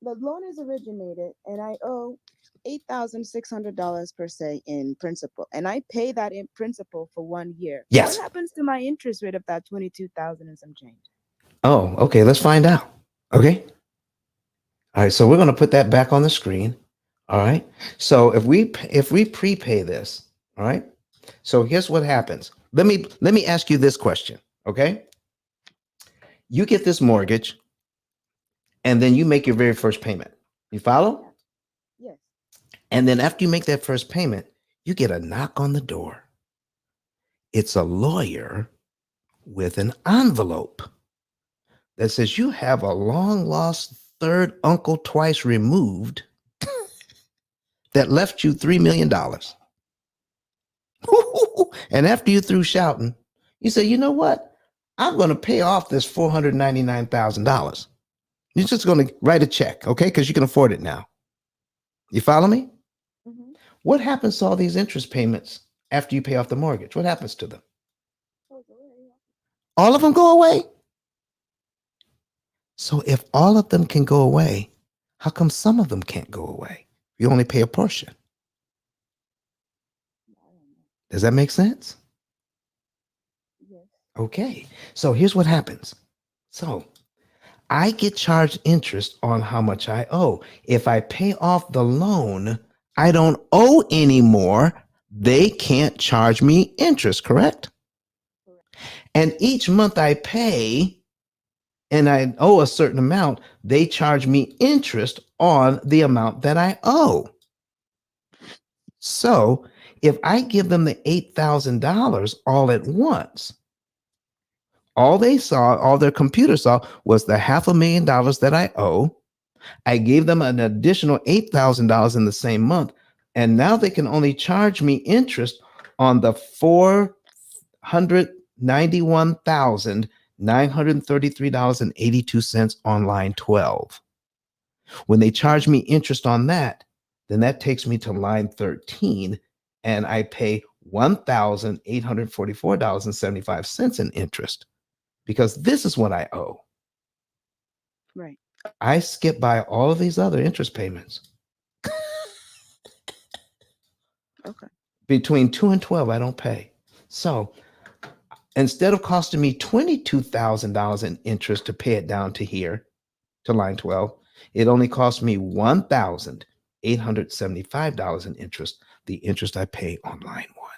The loan is originated and I owe $8,600 per se in principal, and I pay that in principal for 1 year. Yes. What happens to my interest rate of that 22,000 and some change? Oh, okay. Let's find out. Okay. All right. So we're going to put that back on the screen. All right. So if we prepay this, all right. So here's what happens. Let me ask you this question. Okay. You get this mortgage, and then you make your very first payment. You follow? Yes. And then after you make that first payment, you get a knock on the door. It's a lawyer with an envelope that says you have a long lost third uncle twice removed that left you $3 million. And after you threw shouting, you say, you know what? I'm going to pay off this $499,000. You're just going to write a check, okay? Because you can afford it now. You follow me? Mm-hmm. What happens to all these interest payments after you pay off the mortgage? What happens to them? All of them go away. So if all of them can go away, how come some of them can't go away? You only pay a portion. Does that make sense? Yes. Okay. So here's what happens. So I get charged interest on how much I owe. If I pay off the loan, I don't owe anymore. They can't charge me interest, correct? And each month I pay and I owe a certain amount, they charge me interest on the amount that I owe. So if I give them the $8,000 all at once, all their computer saw was the $500,000 that I owe. I gave them an additional $8,000 in the same month. And now they can only charge me interest on the $491,933.82 on line 12. When they charge me interest on that, then that takes me to line 13, and I pay $1,844.75 in interest because this is what I owe. Right. I skip by all of these other interest payments. Okay. Between 2 and 12, I don't pay. So instead of costing me $22,000 in interest to pay it down to here, to line 12, it only cost me $1,875 in interest, the interest I pay on line 1.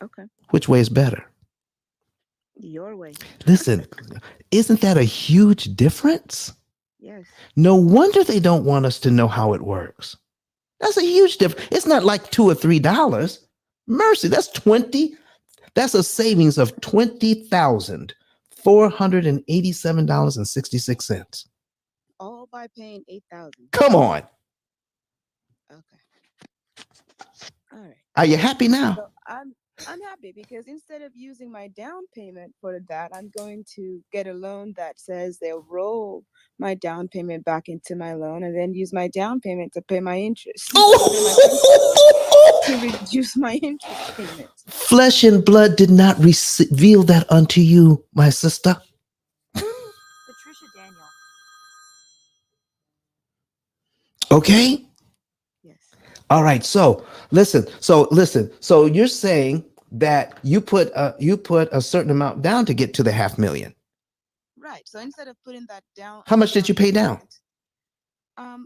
Okay. Which way is better? Your way. Listen, isn't that a huge difference? Yes. No wonder they don't want us to know how it works. That's a huge difference. It's not like $2 or $3. Mercy, that's a savings of $20,487.66. All by paying $8,000. Come on. Okay. All right. Are you happy now? So I'm happy because instead of using my down payment for that, I'm going to get a loan that says they'll roll my down payment back into my loan and then use my down payment to pay my interest. To reduce my interest payments. Flesh and blood did not reveal that unto you, my sister. Patricia Daniel. Okay? Yes. All right. So listen. So you're saying that you put a certain amount down to get to the $500,000. Right. So instead of putting that down, how much did you pay down?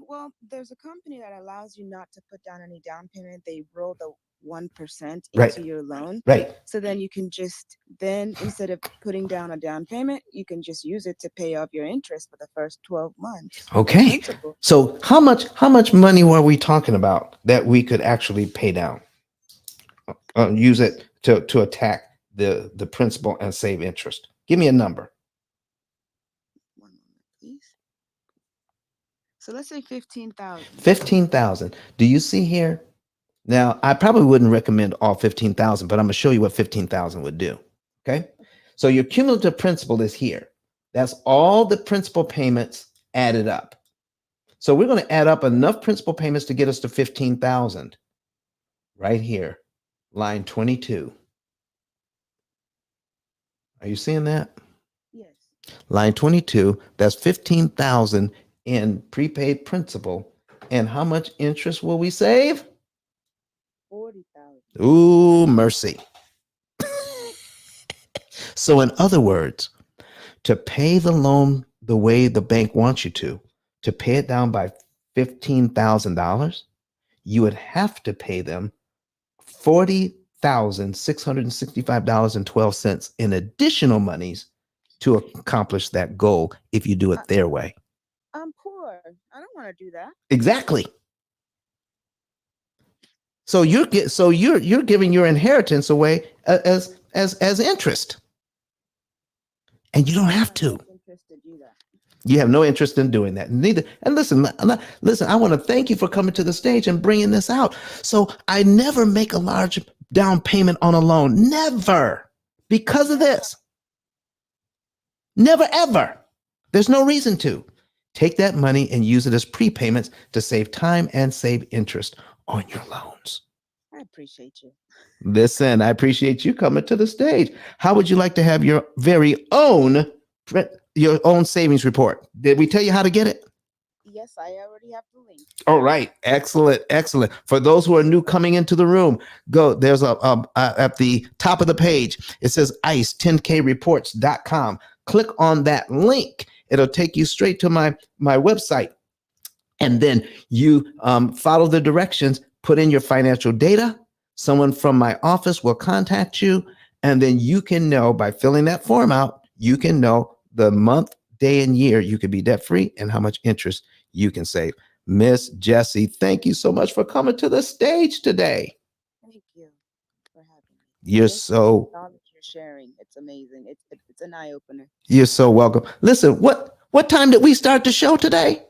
Well, there's a company that allows you not to put down any down payment. They roll the 1% into your loan. Right. So then you can instead of putting down a down payment, you can just use it to pay off your interest for the first 12 months. Okay. So how much money were we talking about that we could actually pay down? Use it to attack the principal and save interest. Give me a number. 1 moment, please. So let's say 15,000. 15,000. Do you see here? Now, I probably wouldn't recommend all 15,000, but I'm going to show you what 15,000 would do. Okay. So your cumulative principal is here. That's all the principal payments added up. So we're going to add up enough principal payments to get us to 15,000 right here, line 22. Are you seeing that? Yes. Line 22, that's 15,000 in prepaid principal. And how much interest will we save? 40,000. Ooh, mercy. So in other words, to pay the loan the way the bank wants you to pay it down by $15,000, you would have to pay them $40,665.12 in additional monies to accomplish that goal if you do it their way. I'm poor. I don't want to do that. Exactly. So you're giving your inheritance away as interest, and you don't have to. Interest to do that. You have no interest in doing that. Neither. And listen, listen. I want to thank you for coming to the stage and bringing this out. So I never make a large down payment on a loan. Never, because of this. Never ever. There's no reason to. Take that money and use it as prepayments to save time and save interest on your loans. I appreciate you. Listen, I appreciate you coming to the stage. How would you like to have your very own savings report? Did we tell you how to get it? Yes, I already have the link. All right. Excellent. Excellent. For those who are new coming into the room, go. There's at the top of the page, it says ICE10KReports.com. Click on that link. It'll take you straight to my website. And then you follow the directions, put in your financial data. Someone from my office will contact you. And then you can know by filling that form out, you can know the month, day, and year you could be debt free and how much interest you can save. Miss Jessie, thank you so much for coming to the stage today. Thank you for having me. You're Thank you so for all that you're sharing. It's amazing. It's an eye opener. You're so welcome. Listen, what time did we start the show today?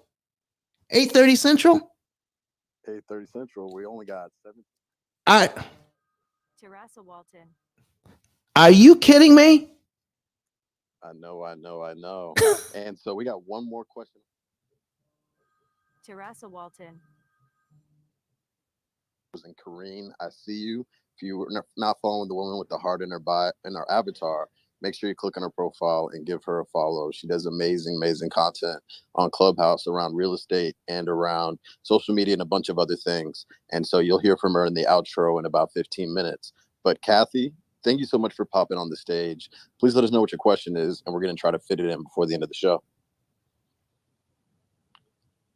8:30 Central? 8:30 Central. We only got 7. Teresa Walton. Are you kidding me? I know. And so we got one more question. Teresa Walton. And Kareen, I see you. If you're not following the woman with the heart in her avatar, make sure you click on her profile and give her a follow. She does amazing content on Clubhouse around real estate and around social media and a bunch of other things. And so you'll hear from her in the outro in about 15 minutes. But Kathy, thank you so much for popping on the stage. Please let us know what your question is, and we're going to try to fit it in before the end of the show.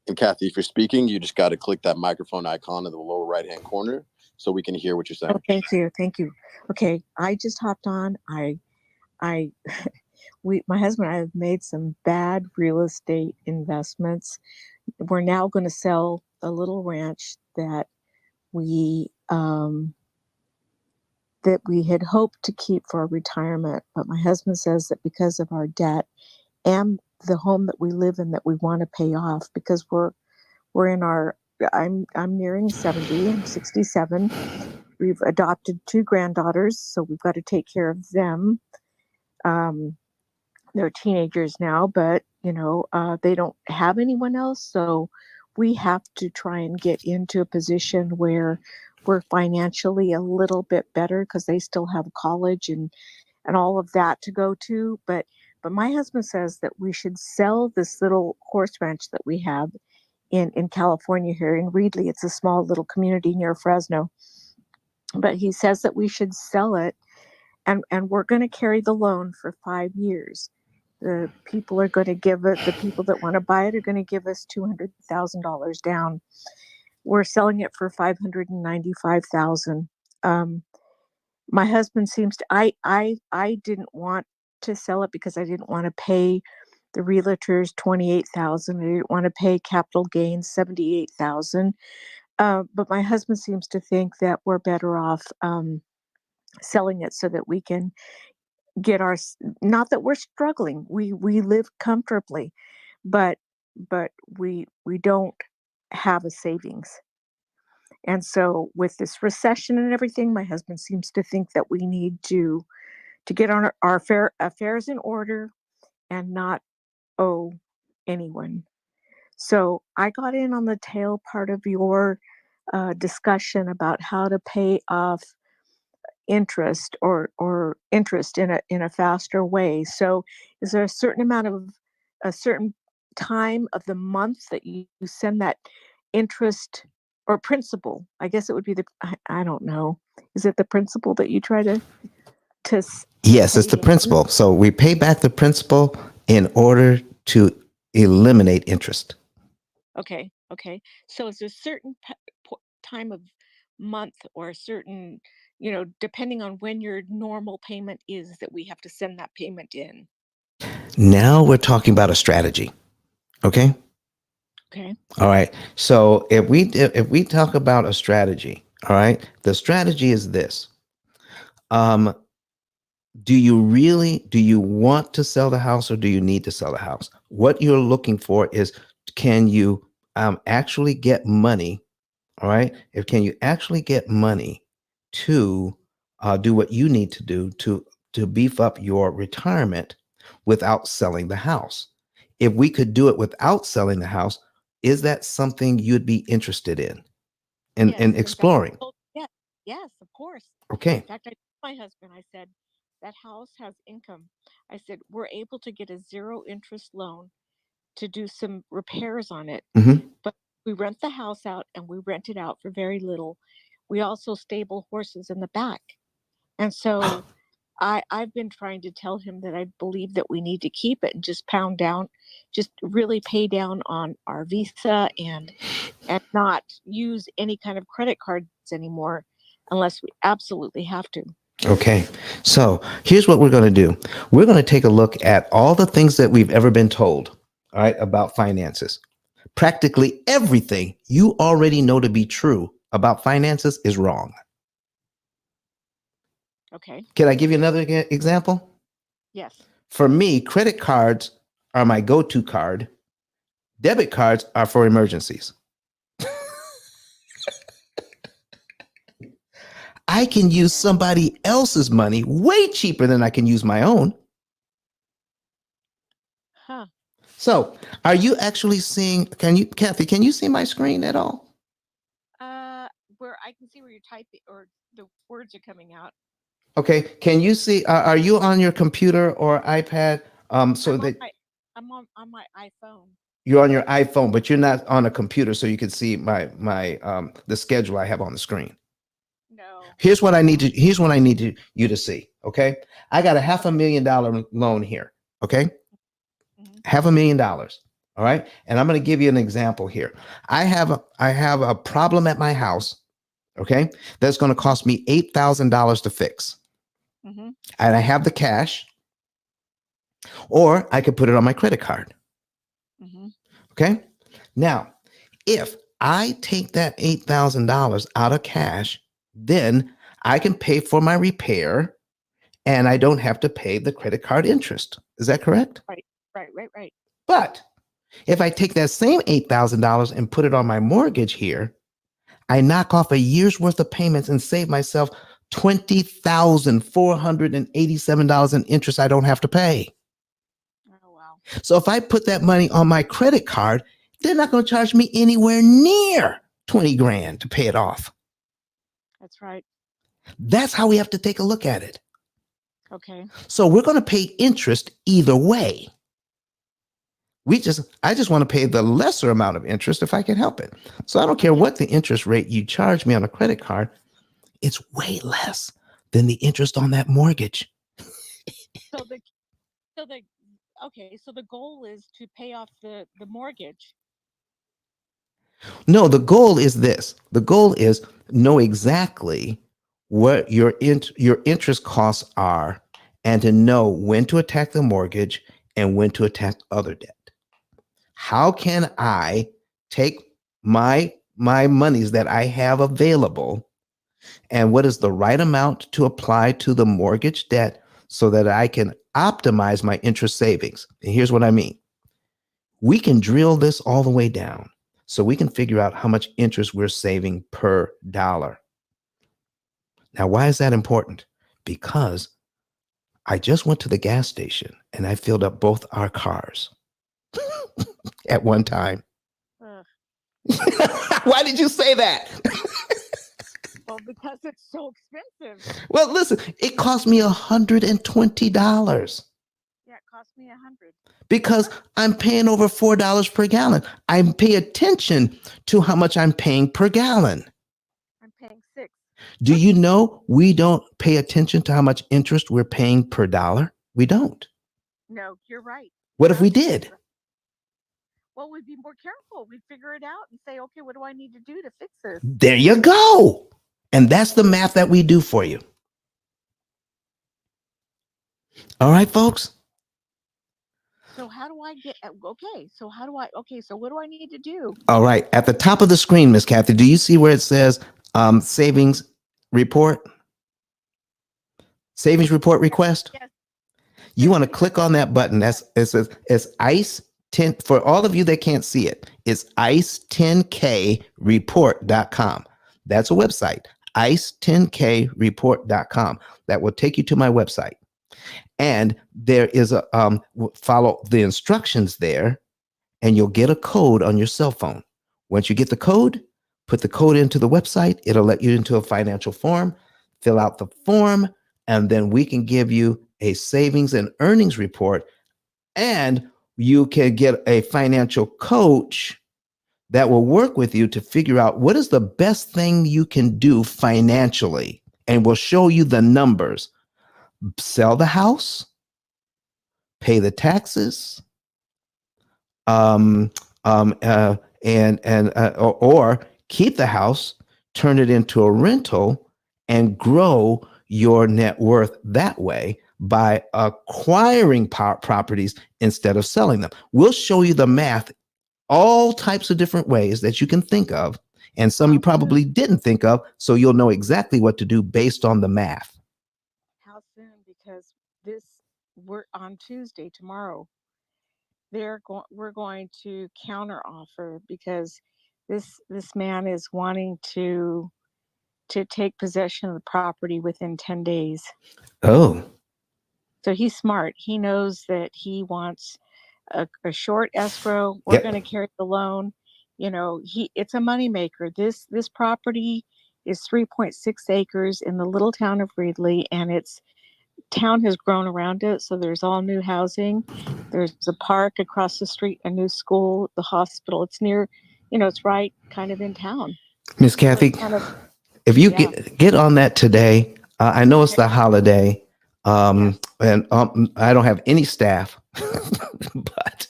And Kathy, if you're speaking, you just got to click that microphone icon in the lower right-hand corner so we can hear what you're saying. Oh, thank you. Okay, I just hopped on. My husband and I have made some bad real estate investments. We're now going to sell a little ranch that we had hoped to keep for our retirement, but my husband says that because of our debt and the home that we live in that we want to pay off, because we're in our I'm nearing 70, I'm 67. We've adopted 2 granddaughters, so we've got to take care of them. They're teenagers now, but they don't have anyone else, so we have to try and get into a position where we're financially a little bit better because they still have college and all of that to go to. But my husband says that we should sell this little horse ranch that we have in California here in Reedley. It's a small little community near Fresno. But he says that we should sell it, and we're going to carry the loan for 5 years. The people are going to the people that want to buy it are going to give us $200,000 down. We're selling it for $595,000. My husband seems to, I didn't want to sell it because I didn't want to pay the realtors $28,000. I didn't want to pay capital gains $78,000. But my husband seems to think that we're better off selling it so that we can get not that we're struggling. We live comfortably, but we don't have a savings. And so with this recession and everything, my husband seems to think that we need to get on our affairs in order and not owe anyone. So I got in on the tail part of your discussion about how to pay off interest or interest in a faster way. So is there a certain time of the month that you send that interest or principal? I guess it would be I don't know. Is it the principal that you try to Yes, it's the principal. So we pay back the principal in order to eliminate interest. Okay. So is there a certain time of month or a certain, depending on when your normal payment is, that we have to send that payment in? Now we're talking about a strategy. Okay. Okay. All right. So if we talk about a strategy, All right. The strategy is this. Um, do you want to sell the house, or do you need to sell the house? What you're looking for is, can you actually get money? All right. Can you actually get money to do what you need to do to beef up your retirement without selling the house? If we could do it without selling the house, is that something you'd be interested in Yes, in in fact, exploring? yes, yes, of course. In Okay. fact, I told my husband, I said, that house has income. I said, we're able to get a zero interest loan to do some repairs on it. Hmm. But we rent the house out and we rent it out for very little. We also stable horses in the back. And so I've been trying to tell him that I believe that we need to keep it and just pound down, just really pay down on our Visa and not use any kind of credit cards anymore unless we absolutely have to. Okay. So here's what we're going to do. We're going to take a look at all the things that we've ever been told, all right, about finances. Practically everything you already know to be true about finances is wrong. Okay. Can I give you another example? Yes. For me, credit cards are my go-to card. Debit cards are for emergencies. I can use somebody else's money way cheaper than I can use my own. Huh. So, are you actually seeing, Kathy, can you see my screen at all? Where I can see where you're typing or the words are coming out. Okay, can you see, are you on your computer or iPad? I'm on my iPhone. You're on your iPhone, but you're not on a computer, so you can see the schedule I have on the screen. No. Here's what I need you to see. Okay, I got a $500,000 loan here. Okay, $500,000. All right, and I'm going to give you an example here. I have a problem at my house. Okay, that's going to cost me $8,000 to fix, and I have the cash, or I could put it on my credit card. Okay, now if I take that $8,000 out of cash, then I can pay for my repair and I don't have to pay the credit card interest. Is that correct? Right. But if I take that same $8,000 and put it on my mortgage here, I knock off a year's worth of payments and save myself $20,487 in interest I don't have to pay. Oh, wow. So if I put that money on my credit card, they're not going to charge me anywhere near 20 grand to pay it off. That's right. That's how we have to take a look at it. Okay. So we're going to pay interest either way. I just want to pay the lesser amount of interest if I can help it. So I don't care what the interest rate you charge me on a credit card. It's way less than the interest on that mortgage. So the goal is to pay off the mortgage. No, the goal is this. The goal is know exactly what your interest costs are and to know when to attack the mortgage and when to attack other debt. How can I take my monies that I have available and what is the right amount to apply to the mortgage debt so that I can optimize my interest savings? And here's what I mean. We can drill this all the way down so we can figure out how much interest we're saving per dollar. Now, why is that important? Because I just went to the gas station and I filled up both our cars at one time. Why did you say that? Well, because it's so expensive. Well, listen, it cost me $120. Yeah, it cost me $100. Because I'm paying over $4 per gallon. I pay attention to how much I'm paying per gallon. I'm paying $6. Do you know we don't pay attention to how much interest we're paying per dollar? We don't. No, you're right. What if we did? Well, we'd be more careful. We'd figure it out and say, okay, what do I need to do to fix this? There you go. And that's the math that we do for you. All right, folks. So how do I get, so what do I need to do? All right. At the top of the screen, Miss Kathy, do you see where it says savings report, savings report request. Yes. You want to click on that button. It's ICE 10. For all of you that can't see it, it's ice10kreport.com. That's a website, ice10kreport.com. That will take you to my website. And there is a follow the instructions there, and you'll get a code on your cell phone. Once you get the code, put the code into the website. It'll let you into a financial form, fill out the form, and then we can give you a savings and earnings report. And you can get a financial coach that will work with you to figure out what is the best thing you can do financially. And we'll show you the numbers. Sell the house, pay the taxes, um, or keep the house, turn it into a rental, and grow your net worth that way by acquiring properties instead of selling them. We'll show you the math, all types of different ways that you can think of, and some you probably didn't think of, so you'll know exactly what to do based on the math. How soon? Because we're on Tuesday, tomorrow. We're going to counter offer because this man is wanting to take possession of the property within 10 days. Oh. So he's smart. He knows that he wants a short escrow. We're going to carry the loan. You know, it's a moneymaker. This property is 3.6 acres in the little town of Reedley, and town has grown around it. So there's all new housing. There's a park across the street, a new school, the hospital. It's near, it's right kind of in town. Miss Kathy, if you get on that today, I know it's the holiday, and I don't have any staff, but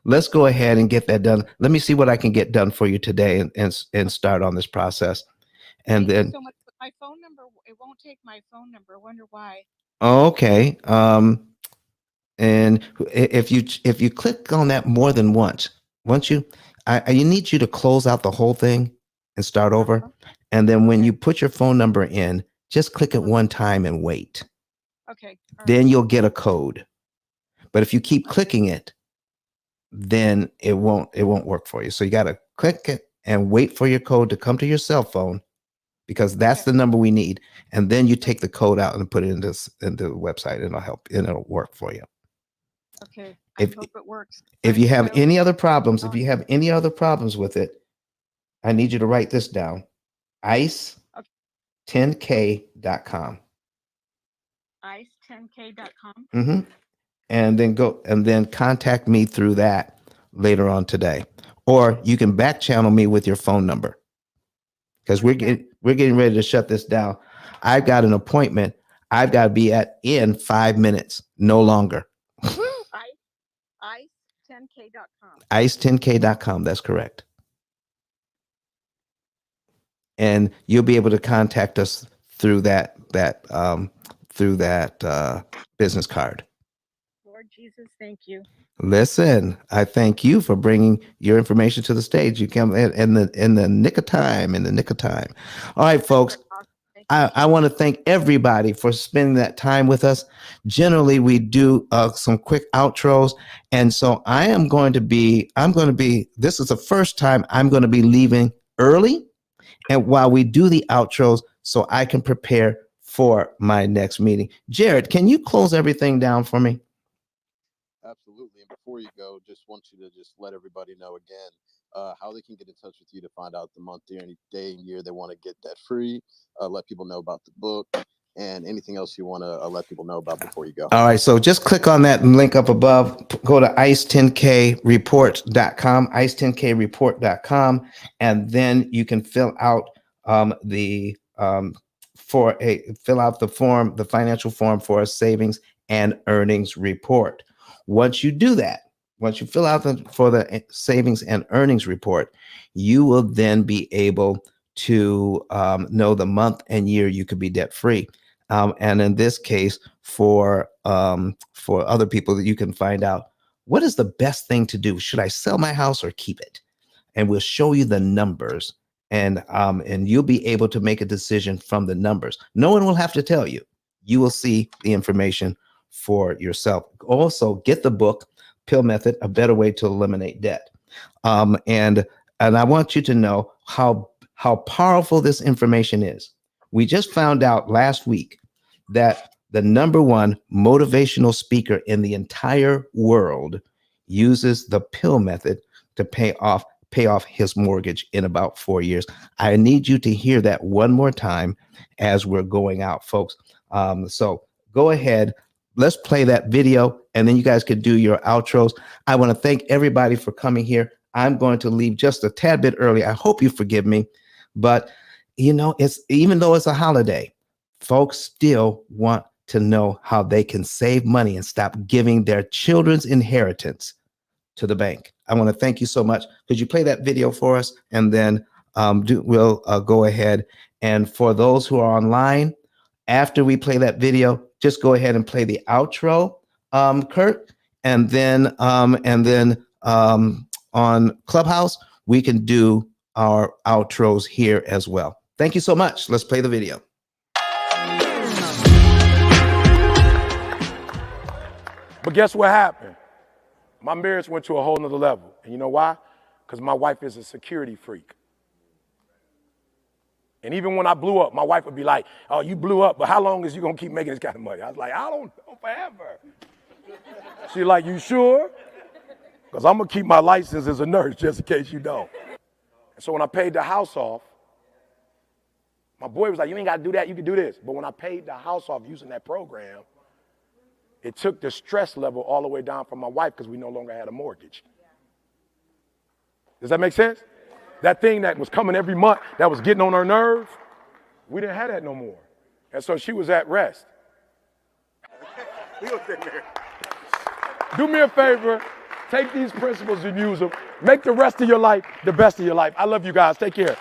let's go ahead and get that done. Let me see what I can get done for you today and start on this process. And Thank then you so much. My phone number, it won't take my phone number. I wonder why. Okay. And if you click on that more than once, I need you to close out the whole thing and start over. And then when you put your phone number in, just click it one time and wait. Okay. Then you'll get a code. But if you keep clicking it, then it won't work for you. So you got to click it and wait for your code to come to your cell phone, because that's the number we need. And then you take the code out and put it into the website, and it'll help, and it'll work for you. Okay. I hope it works. If you have any other problems, with it, I need you to write this down. ice10k.com. ice10k.com. Mm-hmm. And then contact me through that later on today. Or you can back channel me with your phone number, because we're getting ready to shut this down. I've got an appointment. I've got to be in 5 minutes, no longer. ice10k.com. ice10k.com. That's correct. And you'll be able to contact us through that business card. Lord Jesus, thank you. Listen, I thank you for bringing your information to the stage. You come in the nick of time. All right, folks. I want to thank everybody for spending that time with us. Generally, we do some quick outros. And so I'm going to be, this is the first time I'm going to be leaving early, and while we do the outros, so I can prepare for my next meeting. Jared, can you close everything down for me? Absolutely. And before you go, just want you to just let everybody know again how they can get in touch with you to find out the month, day, and year they want to get debt free. Let people know about the book and anything else you want to let people know about before you go. All right. So just click on that link up above. Go to ice10kreport.com, ice10kreport.com, and then you can fill out fill out the form, the financial form for a savings and earnings report. Once you do that, once you fill out for the savings and earnings report, you will then be able to know the month and year you could be debt free. And in this case, for other people, that you can find out what is the best thing to do. Should I sell my house or keep it? And we'll show you the numbers and you'll be able to make a decision from the numbers. No one will have to tell you. You will see the information for yourself. Also, get the book, Pill Method, A Better Way to Eliminate Debt. And I want you to know how powerful this information is. We just found out last week that the #1 motivational speaker in the entire world uses the pill method to pay off his mortgage in about 4 years. I need you to hear that one more time as we're going out, folks. So go ahead. Let's play that video, and then you guys can do your outros. I want to thank everybody for coming here. I'm going to leave just a tad bit early. I hope you forgive me, but it's even though it's a holiday, folks still want to know how they can save money and stop giving their children's inheritance to the bank. I want to thank you so much. Could you play that video for us? And then we'll go ahead. And for those who are online, after we play that video, just go ahead and play the outro, Kurt. And then on Clubhouse, we can do our outros here as well. Thank you so much. Let's play the video. But guess what happened? My marriage went to a whole nother level. And you know why? Because my wife is a security freak. And even when I blew up, my wife would be like, oh, you blew up, but how long is you going to keep making this kind of money? I was like, I don't know, forever. She's like, you sure? Because I'm going to keep my license as a nurse just in case you don't. And so when I paid the house off, my boy was like, you ain't got to do that, you can do this. But when I paid the house off using that program, it took the stress level all the way down from my wife because we no longer had a mortgage. Does that make sense? That thing that was coming every month, that was getting on her nerves, we didn't have that no more. And so she was at rest. Do me a favor, take these principles and use them. Make the rest of your life the best of your life. I love you guys. Take care.